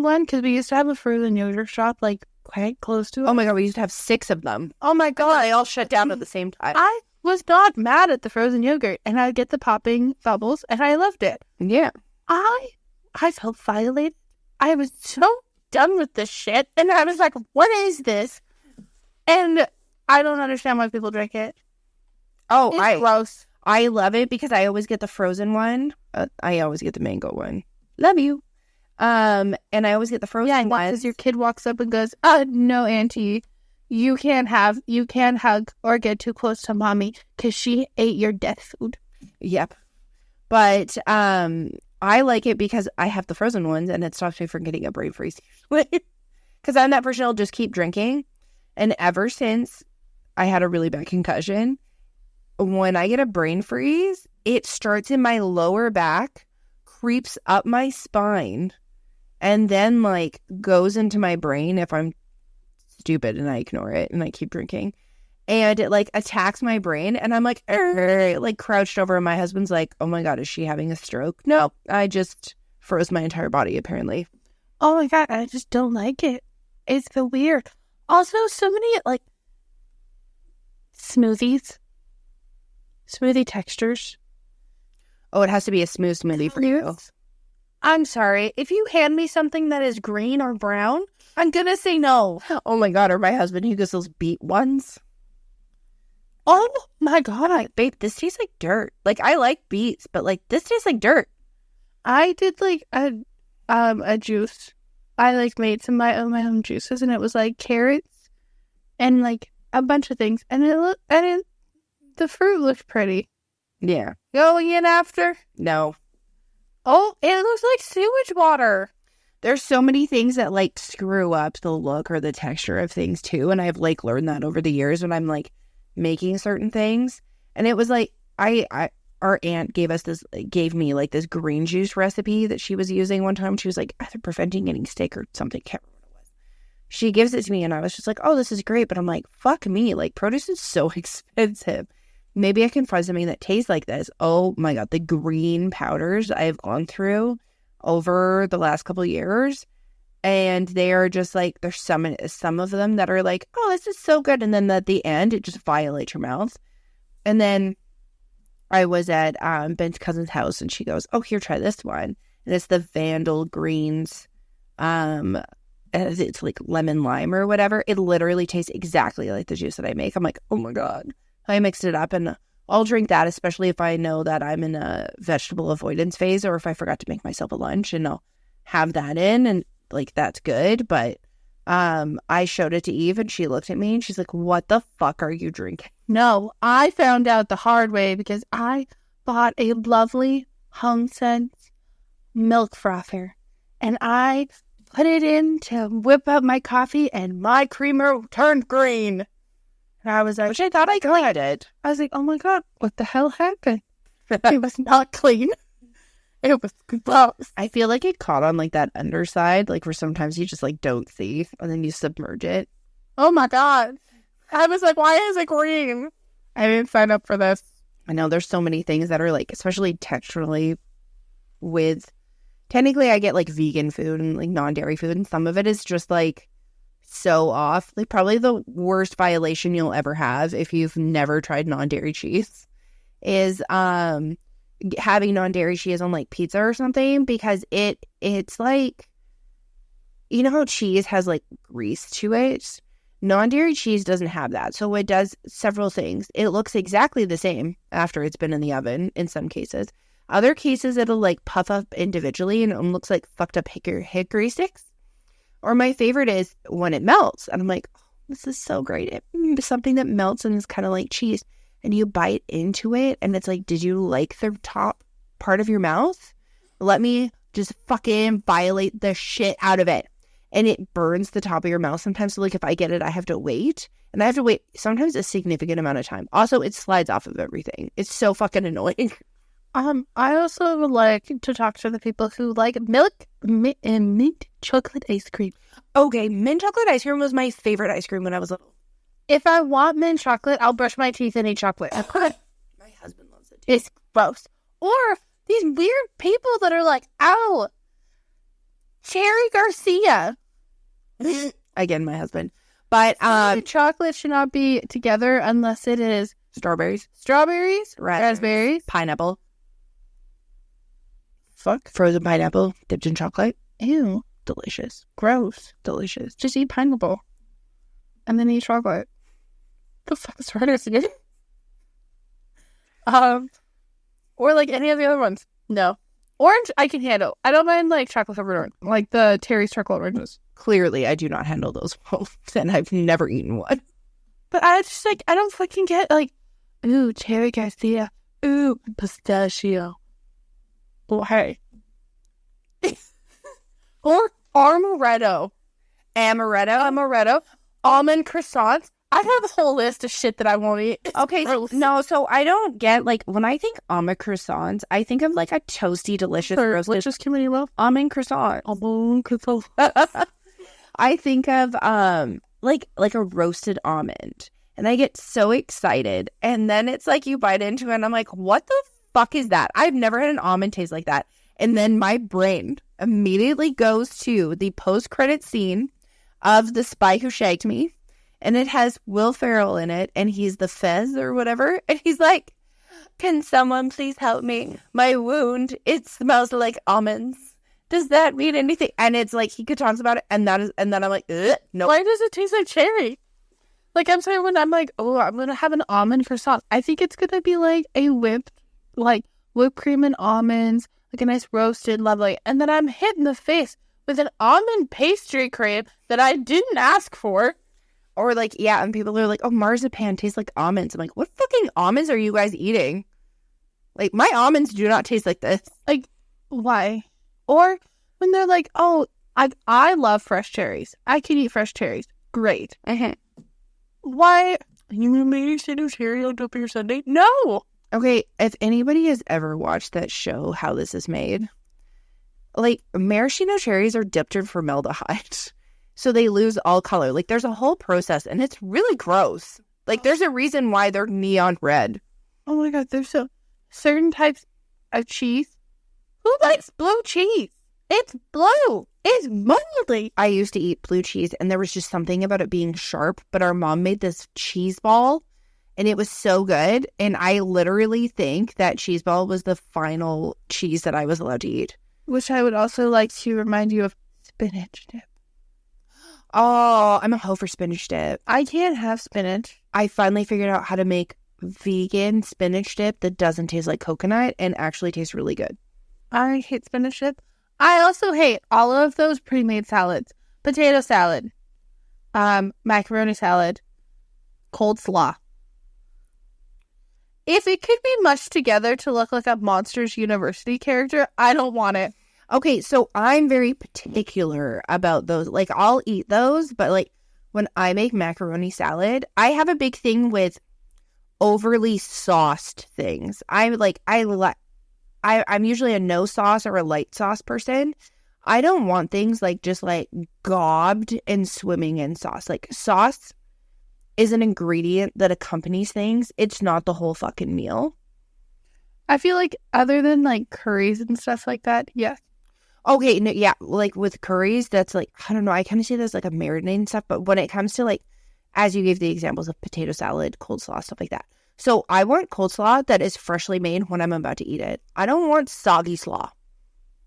one because we used to have a frozen yogurt shop like quite close to it. Oh my God, we used to have 6 of them. Oh my God. They all shut down at the same time. I was not mad at the frozen yogurt and I'd get the popping bubbles and I loved it. Yeah. I felt violated. I was so done with this shit and I was like, what is this? And I don't understand why people drink it. Oh, it's gross. I love it because I always get the frozen one. I always get the mango one. Love you. And I always get the frozen one. Because your kid walks up and goes, no, auntie, you can't hug or get too close to mommy because she ate your death food. Yep. But I like it because I have the frozen ones and it stops me from getting a brain freeze. Because I'm that person who'll just keep drinking. And ever since I had a really bad concussion, when I get a brain freeze, it starts in my lower back, creeps up my spine, and then like goes into my brain if I'm stupid and I ignore it and I keep drinking. And it like attacks my brain and I'm like crouched over and my husband's like, oh my God, is she having a stroke? No, I just froze my entire body apparently. Oh my God, I just don't like it. It's so weird. Also, so many like smoothie textures. Oh, it has to be a smooth smoothie for you. I'm sorry. If you hand me something that is green or brown, I'm going to say no. Oh my God. Or my husband, he goes, those beet ones. Oh my God. Like, babe, this tastes like dirt. Like, I like beets, but like, this tastes like dirt. I did like a juice. I like made some my own juices and it was like carrots and like a bunch of things. And the fruit looked pretty. Yeah. Going in after? No. Oh, it looks like sewage water. There's so many things that like screw up the look or the texture of things too. And I've like learned that over the years when I'm like making certain things. And it was like, our aunt gave me like this green juice recipe that she was using one time. She was like, either preventing getting sick or something. Can't remember what it was. She gives it to me and I was just like, oh, this is great. But I'm like, fuck me. Like produce is so expensive. Maybe I can find something that tastes like this. Oh my God, the green powders I've gone through over the last couple of years. And they are just like, there's some of them that are like, oh, this is so good. And then at the end, it just violates your mouth. And then I was at Ben's cousin's house and she goes, oh, here, try this one. And it's the Vandal Greens. It's like lemon lime or whatever. It literally tastes exactly like the juice that I make. I'm like, oh my God. I mixed it up and I'll drink that, especially if I know that I'm in a vegetable avoidance phase or if I forgot to make myself a lunch and I'll have that in and like, that's good. But I showed it to Eve and she looked at me and she's like, what the fuck are you drinking? No, I found out the hard way because I bought a lovely HomeSense milk frother and I put it in to whip up my coffee and my creamer turned green. And I was like, which I thought I cleaned it. I was like, oh my God, what the hell happened? It was not clean. It was gross. I feel like it caught on like that underside, like where sometimes you just like don't see and then you submerge it. Oh my God. I was like, why is it green? I didn't sign up for this. I know there's so many things that are like, especially texturally with, technically I get like vegan food and like non-dairy food, and some of it is just like so off. Like probably the worst violation you'll ever have if you've never tried non-dairy cheese is having non-dairy cheese on like pizza or something, because it's like, you know how cheese has like grease to it? Non-dairy cheese doesn't have that. So it does several things. It looks exactly the same after it's been in the oven in some cases. Other cases, it'll like puff up individually and it looks like fucked up hickory sticks. Or my favorite is when it melts. And I'm like, oh, this is so great. It's something that melts and is kind of like cheese. And you bite into it and it's like, did you like the top part of your mouth? Let me just fucking violate the shit out of it. And it burns the top of your mouth sometimes. So like if I get it, I have to wait. And I have to wait sometimes a significant amount of time. Also, it slides off of everything. It's so fucking annoying. I also would like to talk to the people who like milk and mint chocolate ice cream. Okay, mint chocolate ice cream was my favorite ice cream when I was little. If I want mint chocolate, I'll brush my teeth and eat chocolate. My husband loves it too. It's gross. Or these weird people that are like, ow, Cherry Garcia. Again, my husband. But chocolate should not be together unless it is strawberries, raspberries, pineapple. Fuck. Frozen pineapple dipped in chocolate. Ew. Delicious. Gross. Delicious. Just eat pineapple. And then eat chocolate. The fuck is wrong with you? Or like any of the other ones. No. Orange, I can handle. I don't mind like chocolate covered orange. Like the Terry's chocolate oranges. Clearly, I do not handle those well, and I've never eaten one. But I just like, I don't fucking get like, ooh, Cherry Garcia. Ooh, pistachio. Oh, hey. Or amaretto. Amaretto. Almond croissants. I have a whole list of shit that I won't eat. Okay, no, so I don't get, like, when I think almond croissants, I think of, like, a toasty, delicious roasted... Delicious community love? Almond croissant. Almond croissant. I think of, like a roasted almond. And I get so excited. And then it's like you bite into it and I'm like, what the fuck is that? I've never had an almond taste like that. And then my brain immediately goes to the post-credit scene of The Spy Who Shagged Me. And it has Will Ferrell in it. And he's the Fez or whatever. And he's like, can someone please help me? My wound, it smells like almonds. Does that mean anything? And it's like, he talks about it. And then I'm like, no. Why does it taste like cherry? Like, I'm sorry, when I'm like, oh, I'm going to have an almond croissant. I think it's going to be like a whipped cream and almonds, like a nice roasted, lovely. And then I'm hit in the face with an almond pastry cream that I didn't ask for. Or like, yeah, and people are like, oh, marzipan tastes like almonds. I'm like, what fucking almonds are you guys eating? Like, my almonds do not taste like this. Like, why? Or when they're like, oh, I love fresh cherries. I can eat fresh cherries. Great. Uh-huh. Why? You made a cherry on top of your sundae? No. Okay, if anybody has ever watched that show, How This Is Made, like, maraschino cherries are dipped in formaldehyde. So they lose all color. Like, there's a whole process, and it's really gross. Like, there's a reason why they're neon red. Oh my god, there's certain types of cheese. Who likes blue cheese? It's blue. It's moldy. I used to eat blue cheese, and there was just something about it being sharp, but our mom made this cheese ball, and it was so good, and I literally think that cheese ball was the final cheese that I was allowed to eat. Which I would also like to remind you of spinach dip. Oh, I'm a hoe for spinach dip. I can't have spinach. I finally figured out how to make vegan spinach dip that doesn't taste like coconut and actually tastes really good. I hate spinach dip. I also hate all of those pre-made salads. Potato salad, macaroni salad, cold slaw. If it could be mushed together to look like a Monsters University character, I don't want it. Okay, so I'm very particular about those. Like, I'll eat those, but like when I make macaroni salad, I have a big thing with overly sauced things. I'm usually a no sauce or a light sauce person. I don't want things like just like gobbed and swimming in sauce. Like, sauce is an ingredient that accompanies things, it's not the whole fucking meal. I feel like other than like curries and stuff like that, yeah. Okay, no, yeah, like with curries, that's like, I don't know, I kind of see that as like a marinade and stuff, but when it comes to like, as you gave the examples of potato salad, cold slaw, stuff like that. So I want cold slaw that is freshly made when I'm about to eat it. I don't want soggy slaw.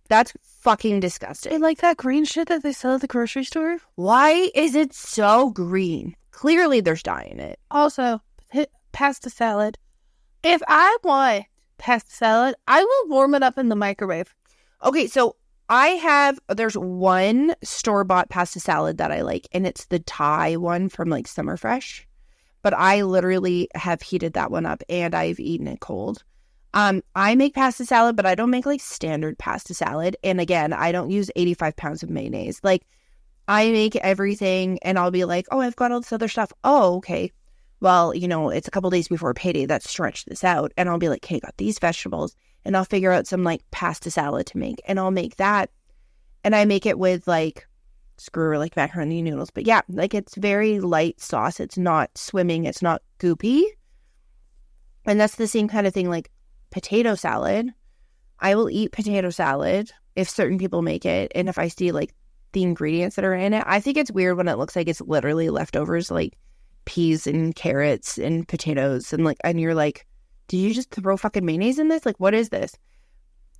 That's fucking disgusting. I like that green shit that they sell at the grocery store. Why is it so green? Clearly there's dye in it. Also, pasta salad. If I want pasta salad, I will warm it up in the microwave. Okay, so there's one store-bought pasta salad that I like, and it's the Thai one from like Summer Fresh. But I literally have heated that one up, and I've eaten it cold. I make pasta salad, but I don't make like standard pasta salad. And again, I don't use 85 pounds of mayonnaise. Like, I make everything, and I'll be like, oh, I've got all this other stuff. Oh, okay. Well, it's a couple days before payday. Let's stretch this out. And I'll be like, okay, got these vegetables. And I'll figure out some like pasta salad to make. And I'll make that. And I make it with like like macaroni noodles. But yeah, like it's very light sauce. It's not swimming. It's not goopy. And that's the same kind of thing like potato salad. I will eat potato salad if certain people make it. And if I see like the ingredients that are in it, I think it's weird when it looks like it's literally leftovers like peas and carrots and potatoes. And you're like, did you just throw fucking mayonnaise in this? Like, what is this?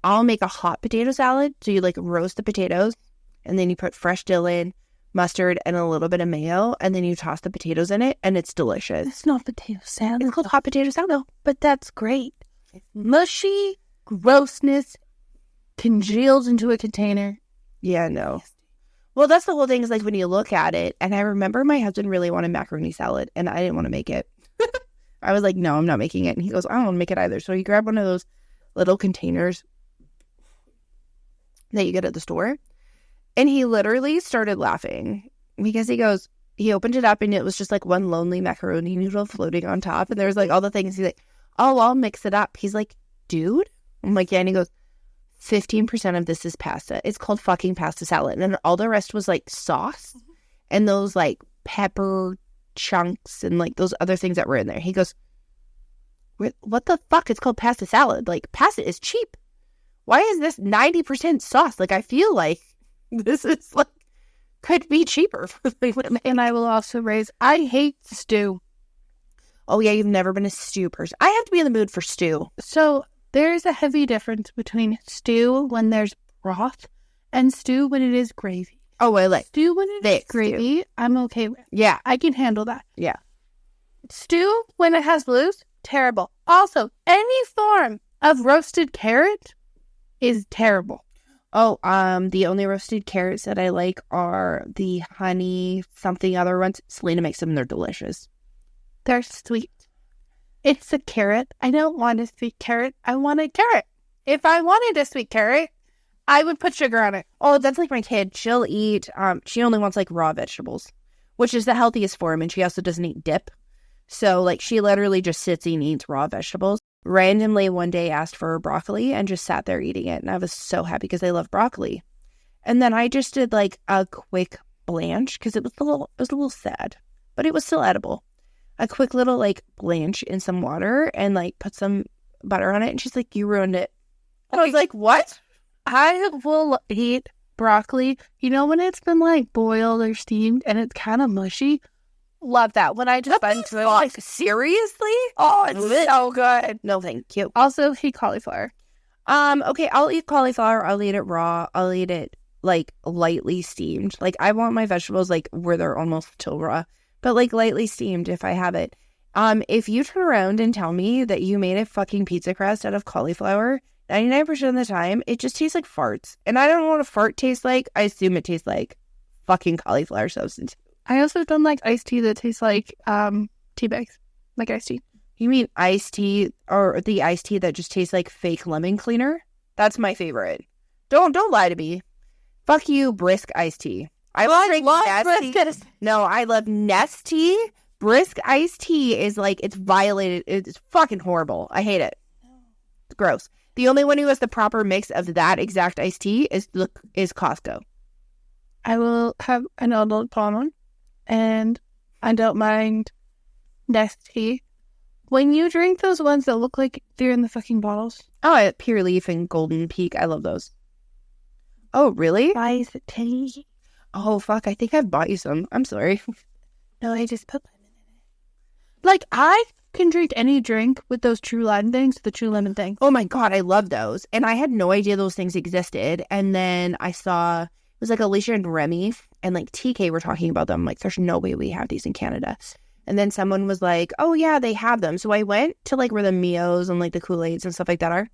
I'll make a hot potato salad. So you like roast the potatoes and then you put fresh dill in, mustard, and a little bit of mayo. And then you toss the potatoes in it and it's delicious. It's not potato salad. It's called hot potato salad. No, but that's great. Mushy grossness congealed into a container. Yeah, no. Well, that's the whole thing is like when you look at it. And I remember my husband really wanted macaroni salad and I didn't want to make it. I was like, no, I'm not making it. And he goes, I don't want to make it either. So he grabbed one of those little containers that you get at the store. And he literally started laughing because he opened it up and it was just like one lonely macaroni noodle floating on top. And there was like all the things. He's like, oh, I'll mix it up. He's like, dude. I'm like, yeah. And he goes, 15% of this is pasta. It's called fucking pasta salad. And then all the rest was like sauce and those like pepper chunks and like those other things that were in there. He goes, what the fuck? It's called pasta salad. Like, pasta is cheap. Why is this 90% sauce? Like, I feel like this is like could be cheaper. And I will also raise, I hate stew. Oh yeah, you've never been a stew person. I have to be in the mood for stew. So there's a heavy difference between stew when there's broth and stew when it is gravy. Oh, I like stew when it is gravy. Stew. I'm okay with. Yeah, I can handle that. Yeah. Stew when it has loose, terrible. Also, any form of roasted carrot is terrible. Oh, the only roasted carrots that I like are the honey something other ones. Selena makes them and they're delicious. They're sweet. It's a carrot. I don't want a sweet carrot. I want a carrot. If I wanted a sweet carrot, I would put sugar on it. Oh, that's like my kid. She'll eat, she only wants like raw vegetables, which is the healthiest form. And she also doesn't eat dip. So like she literally just sits and eats raw vegetables. Randomly one day asked for broccoli and just sat there eating it. And I was so happy because I love broccoli. And then I just did like a quick blanch because it was a little sad, but it was still edible. A quick little like blanch in some water and like put some butter on it. And she's like, you ruined it. And I was like, what? I will eat broccoli. You know when it's been like boiled or steamed and it's kind of mushy? Love that. When I just bite into it. Like, seriously? Oh, it's so good. No, thank you. Also, hate cauliflower. Okay, I'll eat cauliflower. I'll eat it raw. I'll eat it like lightly steamed. Like I want my vegetables like where they're almost still raw, but like lightly steamed if I have it. If you turn around and tell me that you made a fucking pizza crust out of cauliflower, 99% of the time, it just tastes like farts. And I don't know what a fart tastes like. I assume it tastes like fucking cauliflower substance. I also don't like iced tea that tastes like tea bags, like iced tea. You mean iced tea or the iced tea that just tastes like fake lemon cleaner? That's my favorite. Don't lie to me. Fuck you, brisk iced tea. I will drink Nest tea. No, I love Nest tea. Brisk iced tea is like, it's violated. It's fucking horrible. I hate it. It's gross. The only one who has the proper mix of that exact iced tea is Costco. I will have an adult palm one, and I don't mind Nestea. When you drink those ones that look like they're in the fucking bottles. Oh, Pure Leaf and Golden Peak. I love those. Oh, really? Spice tea. Oh, fuck. I think I've bought you some. I'm sorry. No, I just put lemon in it. Like, I can drink any drink with those True Lime things, the True Lemon thing. Oh my God, I love those. And I had no idea those things existed. And then I saw, it was like Alicia and Remy and like TK were talking about them. Like, there's no way we have these in Canada. And then someone was like, oh yeah, they have them. So I went to like where the Mios and like the Kool-Aids and stuff like that are.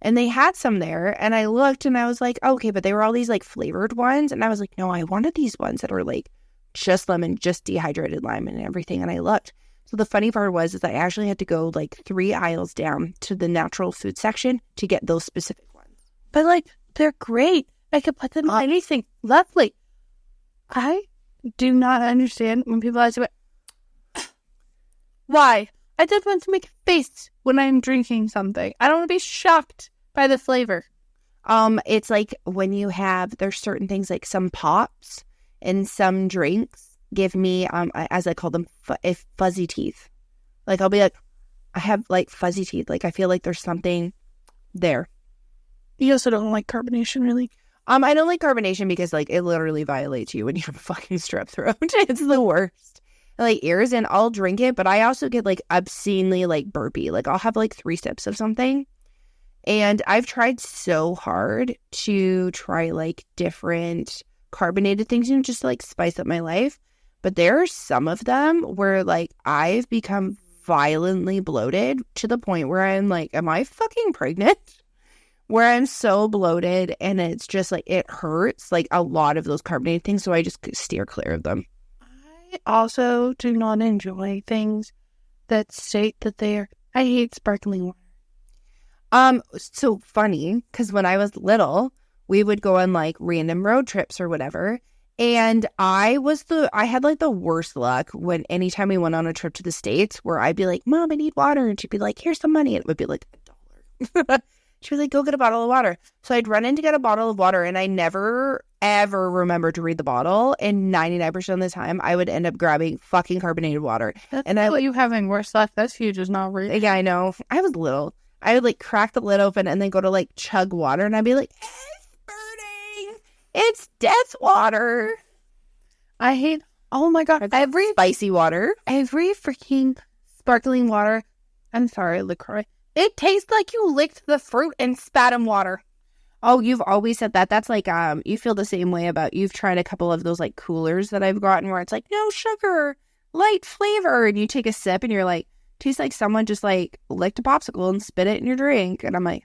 And they had some there. And I looked and I was like, okay, but they were all these like flavored ones. And I was like, no, I wanted these ones that are like just lemon, just dehydrated lime and everything. And I looked. So the funny part was I actually had to go like 3 aisles down to the natural food section to get those specific ones. But like, they're great. I could put them on anything. Lovely. I do not understand when people ask me, why? I just want to make a face when I'm drinking something. I don't want to be shocked by the flavor. It's like when you have, there's certain things like some pops and some drinks give me, as I call them, fuzzy teeth. Like I'll be like, I have like fuzzy teeth. Like I feel like there's something there. You also don't like carbonation, really? I don't like carbonation because like it literally violates you when you have a fucking strep throat. It's the worst. Like ears, and I'll drink it, but I also get like obscenely like burpy. Like I'll have like 3 sips of something. And I've tried so hard to try like different carbonated things, you know, just to, like spice up my life. But there are some of them where like I've become violently bloated to the point where I'm like, am I fucking pregnant? Where I'm so bloated and it's just like, it hurts, like a lot of those carbonated things. So I just steer clear of them. I also do not enjoy things that state that I hate sparkling water. So funny, because when I was little, we would go on like random road trips or whatever. And I had like the worst luck when anytime we went on a trip to the States where I'd be like, Mom, I need water. And she'd be like, here's some money. And it would be like $1. She was like, go get a bottle of water. So I'd run in to get a bottle of water and I never, ever remembered to read the bottle. And 99% of the time, I would end up grabbing fucking carbonated water. That's what you having worse luck. That's huge, is not real. Yeah, I know. I was little. I would like crack the lid open and then go to like chug water. And I'd be like, it's burning. It's death water. I hate, oh my God, every spicy water. Every freaking sparkling water. I'm sorry, LaCroix. It tastes like you licked the fruit and spat in water. Oh, you've always said that. That's like, you feel the same way about, you've tried a couple of those like coolers that I've gotten where it's like, no sugar, light flavor. And you take a sip and you're like, tastes like someone just like licked a popsicle and spit it in your drink. And I'm like,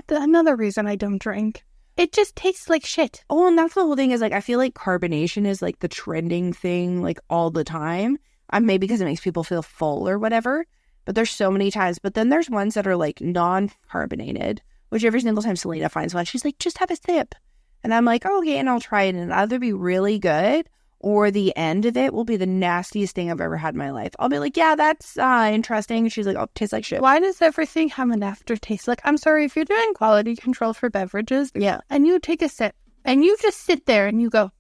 another reason I don't drink. It just tastes like shit. Oh, and that's the whole thing is like, I feel like carbonation is like the trending thing like all the time. Maybe because it makes people feel full or whatever. But there's so many times. But then there's ones that are like non-carbonated, which every single time Selena finds one, she's like, just have a sip. And I'm like, oh, okay, and I'll try it. And it'll either be really good or the end of it will be the nastiest thing I've ever had in my life. I'll be like, yeah, that's interesting. And she's like, oh, it tastes like shit. Why does everything have an aftertaste? Like, I'm sorry, if you're doing quality control for beverages, yeah, and you take a sip and you just sit there and you go,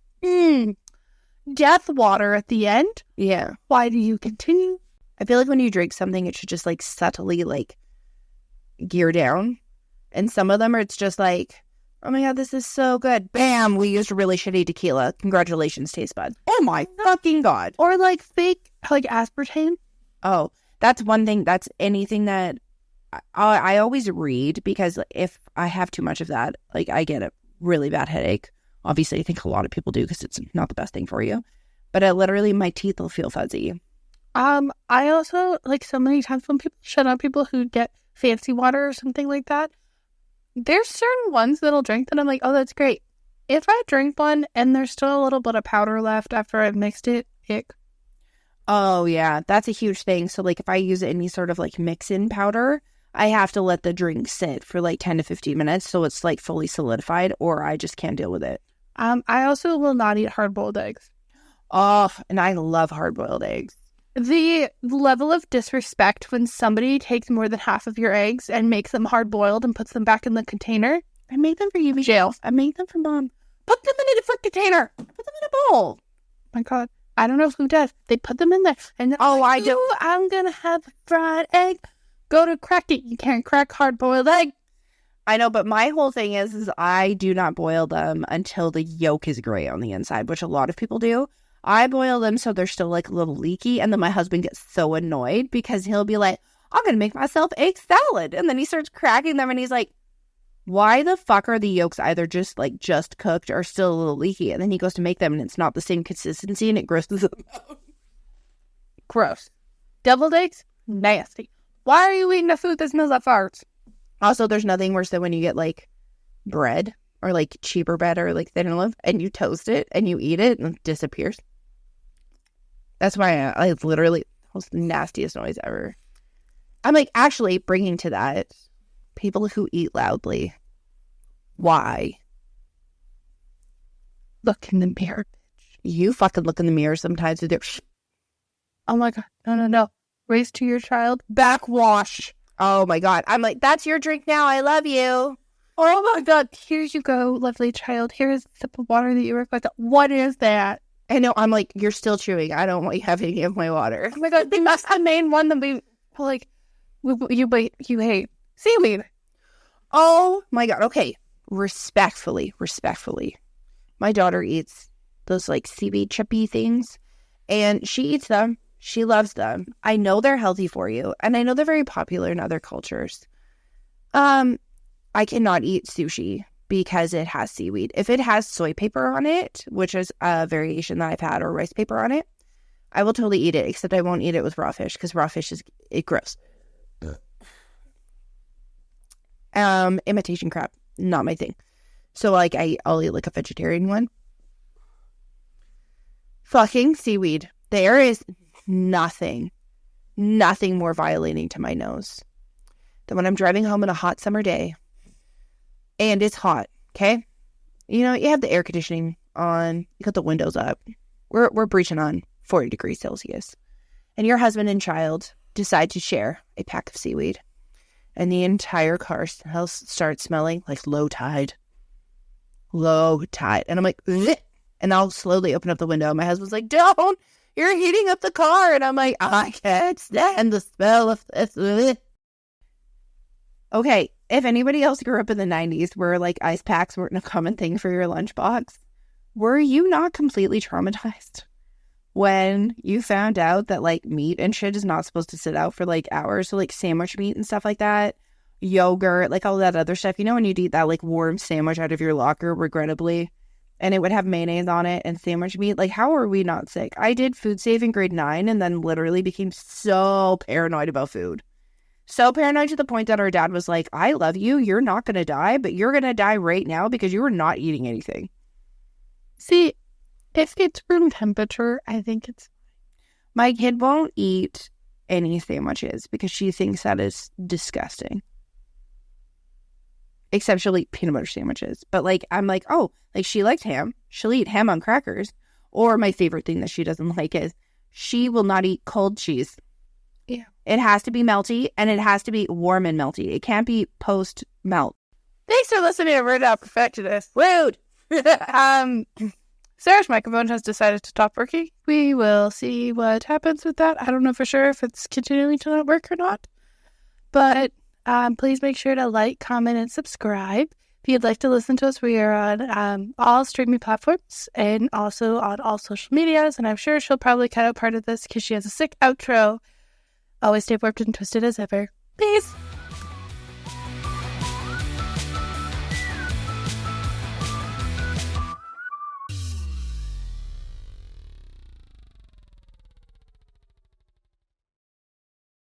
death water at the end? Yeah. Why do you continue? I feel like when you drink something, it should just like subtly like gear down. And some of them are, it's just like, oh my God, this is so good. Bam, we used really shitty tequila. Congratulations, taste bud. Oh my fucking God. Or like fake, like aspartame. Oh, that's one thing. That's anything that I always read, because if I have too much of that, like I get a really bad headache. Obviously, I think a lot of people do because it's not the best thing for you. But literally, my teeth will feel fuzzy. I also, like, so many times when people shut out people who get fancy water or something like that, there's certain ones that I'll drink that I'm like, oh, that's great. If I drink one and there's still a little bit of powder left after I've mixed it, ick. Oh, yeah. That's a huge thing. So, like, if I use any sort of, like, mix-in powder, I have to let the drink sit for, like, 10 to 15 minutes so it's, like, fully solidified, or I just can't deal with it. I also will not eat hard-boiled eggs. Oh, and I love hard-boiled eggs. The level of disrespect when somebody takes more than half of your eggs and makes them hard-boiled and puts them back in the container. I made them for you, Jail. I made them for Mom. Put them in a different container. Put them in a bowl. My God. I don't know who does. They put them in there. And I do. I'm going to have fried egg. Go to crack it. You can't crack hard-boiled egg. I know, but my whole thing is I do not boil them until the yolk is gray on the inside, which a lot of people do. I boil them so they're still like a little leaky, and then my husband gets so annoyed because he'll be like, I'm going to make myself egg salad. And then he starts cracking them and he's like, why the fuck are the yolks either just cooked or still a little leaky? And then he goes to make them and it's not the same consistency and it grosses him out. Gross. Deviled eggs? Nasty. Why are you eating a food that smells like farts? Also, there's nothing worse than when you get like bread or like cheaper bread or like thin loaf and you toast it and you eat it and it disappears. That's why I literally, was the nastiest noise ever. I'm like, actually bringing to that, people who eat loudly. Why? Look in the mirror, bitch. You fucking look in the mirror sometimes with your... Oh my God. No. Race to your child. Backwash. Oh my God. I'm like, that's your drink now. I love you. Oh my God. Here you go, lovely child. Here's a sip of water that you requested. What is that? I know. I'm like, you're still chewing. I don't want you having any of my water. Oh my God. That's the main one that we like. You hate seaweed. Oh my God. Okay. Respectfully. My daughter eats those like seaweed chippy things and she eats them. She loves them. I know they're healthy for you and I know they're very popular in other cultures. I cannot eat sushi because it has seaweed. If it has soy paper on it, which is a variation that I've had, or rice paper on it, I will totally eat it, except I won't eat it with raw fish because raw fish is gross. Imitation crab, not my thing. So like I'll eat like a vegetarian one. Fucking seaweed. There is nothing more violating to my nose than when I'm driving home on a hot summer day and it's hot, okay? You know, you have the air conditioning on, you got the windows up. We're breaching on 40 degrees Celsius. And your husband and child decide to share a pack of seaweed. And the entire car starts smelling like low tide. Low tide. And I'm like, bleh! And I'll slowly open up the window. My husband's like, don't! You're heating up the car. And I'm like, I can't stand the smell of this. Bleh. Okay, if anybody else grew up in the 90s where like ice packs weren't a common thing for your lunchbox, were you not completely traumatized when you found out that like meat and shit is not supposed to sit out for like hours? So like sandwich meat and stuff like that, yogurt, like all that other stuff. You know when you'd eat that like warm sandwich out of your locker, regrettably, and it would have mayonnaise on it and sandwich meat? Like, how are we not sick? I did food safe in grade 9 and then literally became so paranoid about food. So paranoid to the point that our dad was like, I love you. You're not going to die, but you're going to die right now because you are not eating anything. See, if it's room temperature, I think it's... My kid won't eat any sandwiches because she thinks that is disgusting. Except she'll eat peanut butter sandwiches. But like, I'm like, oh, like she likes ham. She'll eat ham on crackers. Or my favorite thing that she doesn't like is she will not eat cold cheese. Yeah. It has to be melty and it has to be warm and melty. It can't be post melt. Thanks for listening to We're Not Perfectionists. Rude. Sarah's microphone has decided to stop working. We will see what happens with that. I don't know for sure if it's continuing to not work or not. But please make sure to like, comment, and subscribe. If you'd like to listen to us, we are on all streaming platforms and also on all social medias. And I'm sure she'll probably cut out part of this because she has a sick outro. Always stay warped and twisted as ever. Peace.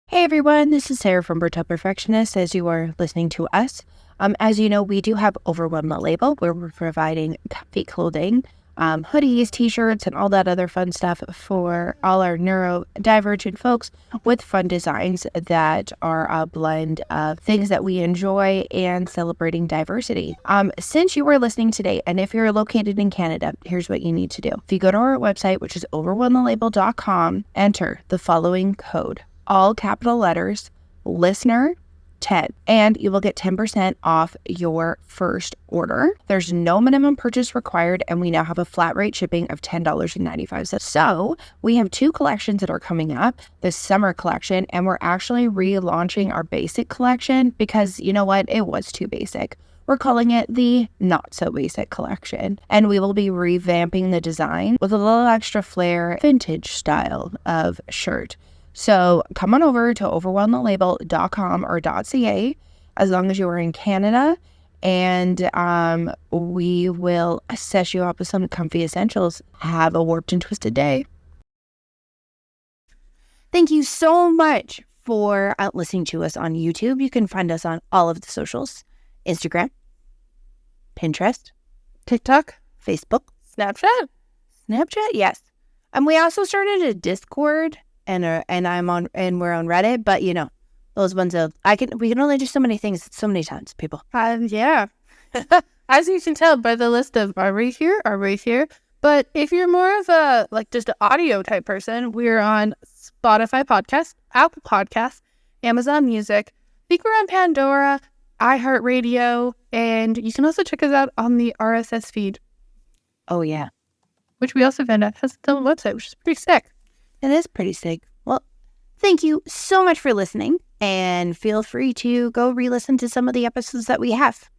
Hey everyone, this is Sarah from Relatable Perfectionist as you are listening to us. As you know, we do have Overwhelm the Label where we're providing comfy clothing, hoodies, t-shirts, and all that other fun stuff for all our neurodivergent folks with fun designs that are a blend of things that we enjoy and celebrating diversity. Since you are listening today, and if you're located in Canada, here's what you need to do. If you go to our website, which is overwhelmthelabel.com, enter the following code. All capital letters, listener, 10, and you will get 10% off your first order. There's no minimum purchase required, and we now have a flat rate shipping of $10.95. So we have 2 collections that are coming up, the summer collection, and we're actually relaunching our basic collection because you know what? It was too basic. We're calling it the Not So Basic collection, and we will be revamping the design with a little extra flair, vintage style of shirt. So come on over to overwhelmthelabel.com or .ca as long as you are in Canada, and we will set you up with some comfy essentials. Have a warped and twisted day. Thank you so much for listening to us on YouTube. You can find us on all of the socials: Instagram, Pinterest, TikTok, Facebook, Snapchat, yes. And we also started a Discord, and we're on Reddit. But you know, those ones we can only do so many things so many times, people. Yeah. As you can tell by the list of are we here. But if you're more of a just an audio type person, we're on Spotify Podcast, Apple Podcasts, Amazon Music. I think we're on Pandora, iHeartRadio, and you can also check us out on the RSS feed. Oh yeah, which we also found out has its own website, which is pretty sick. It is pretty sick. Well, thank you so much for listening, and feel free to go re-listen to some of the episodes that we have.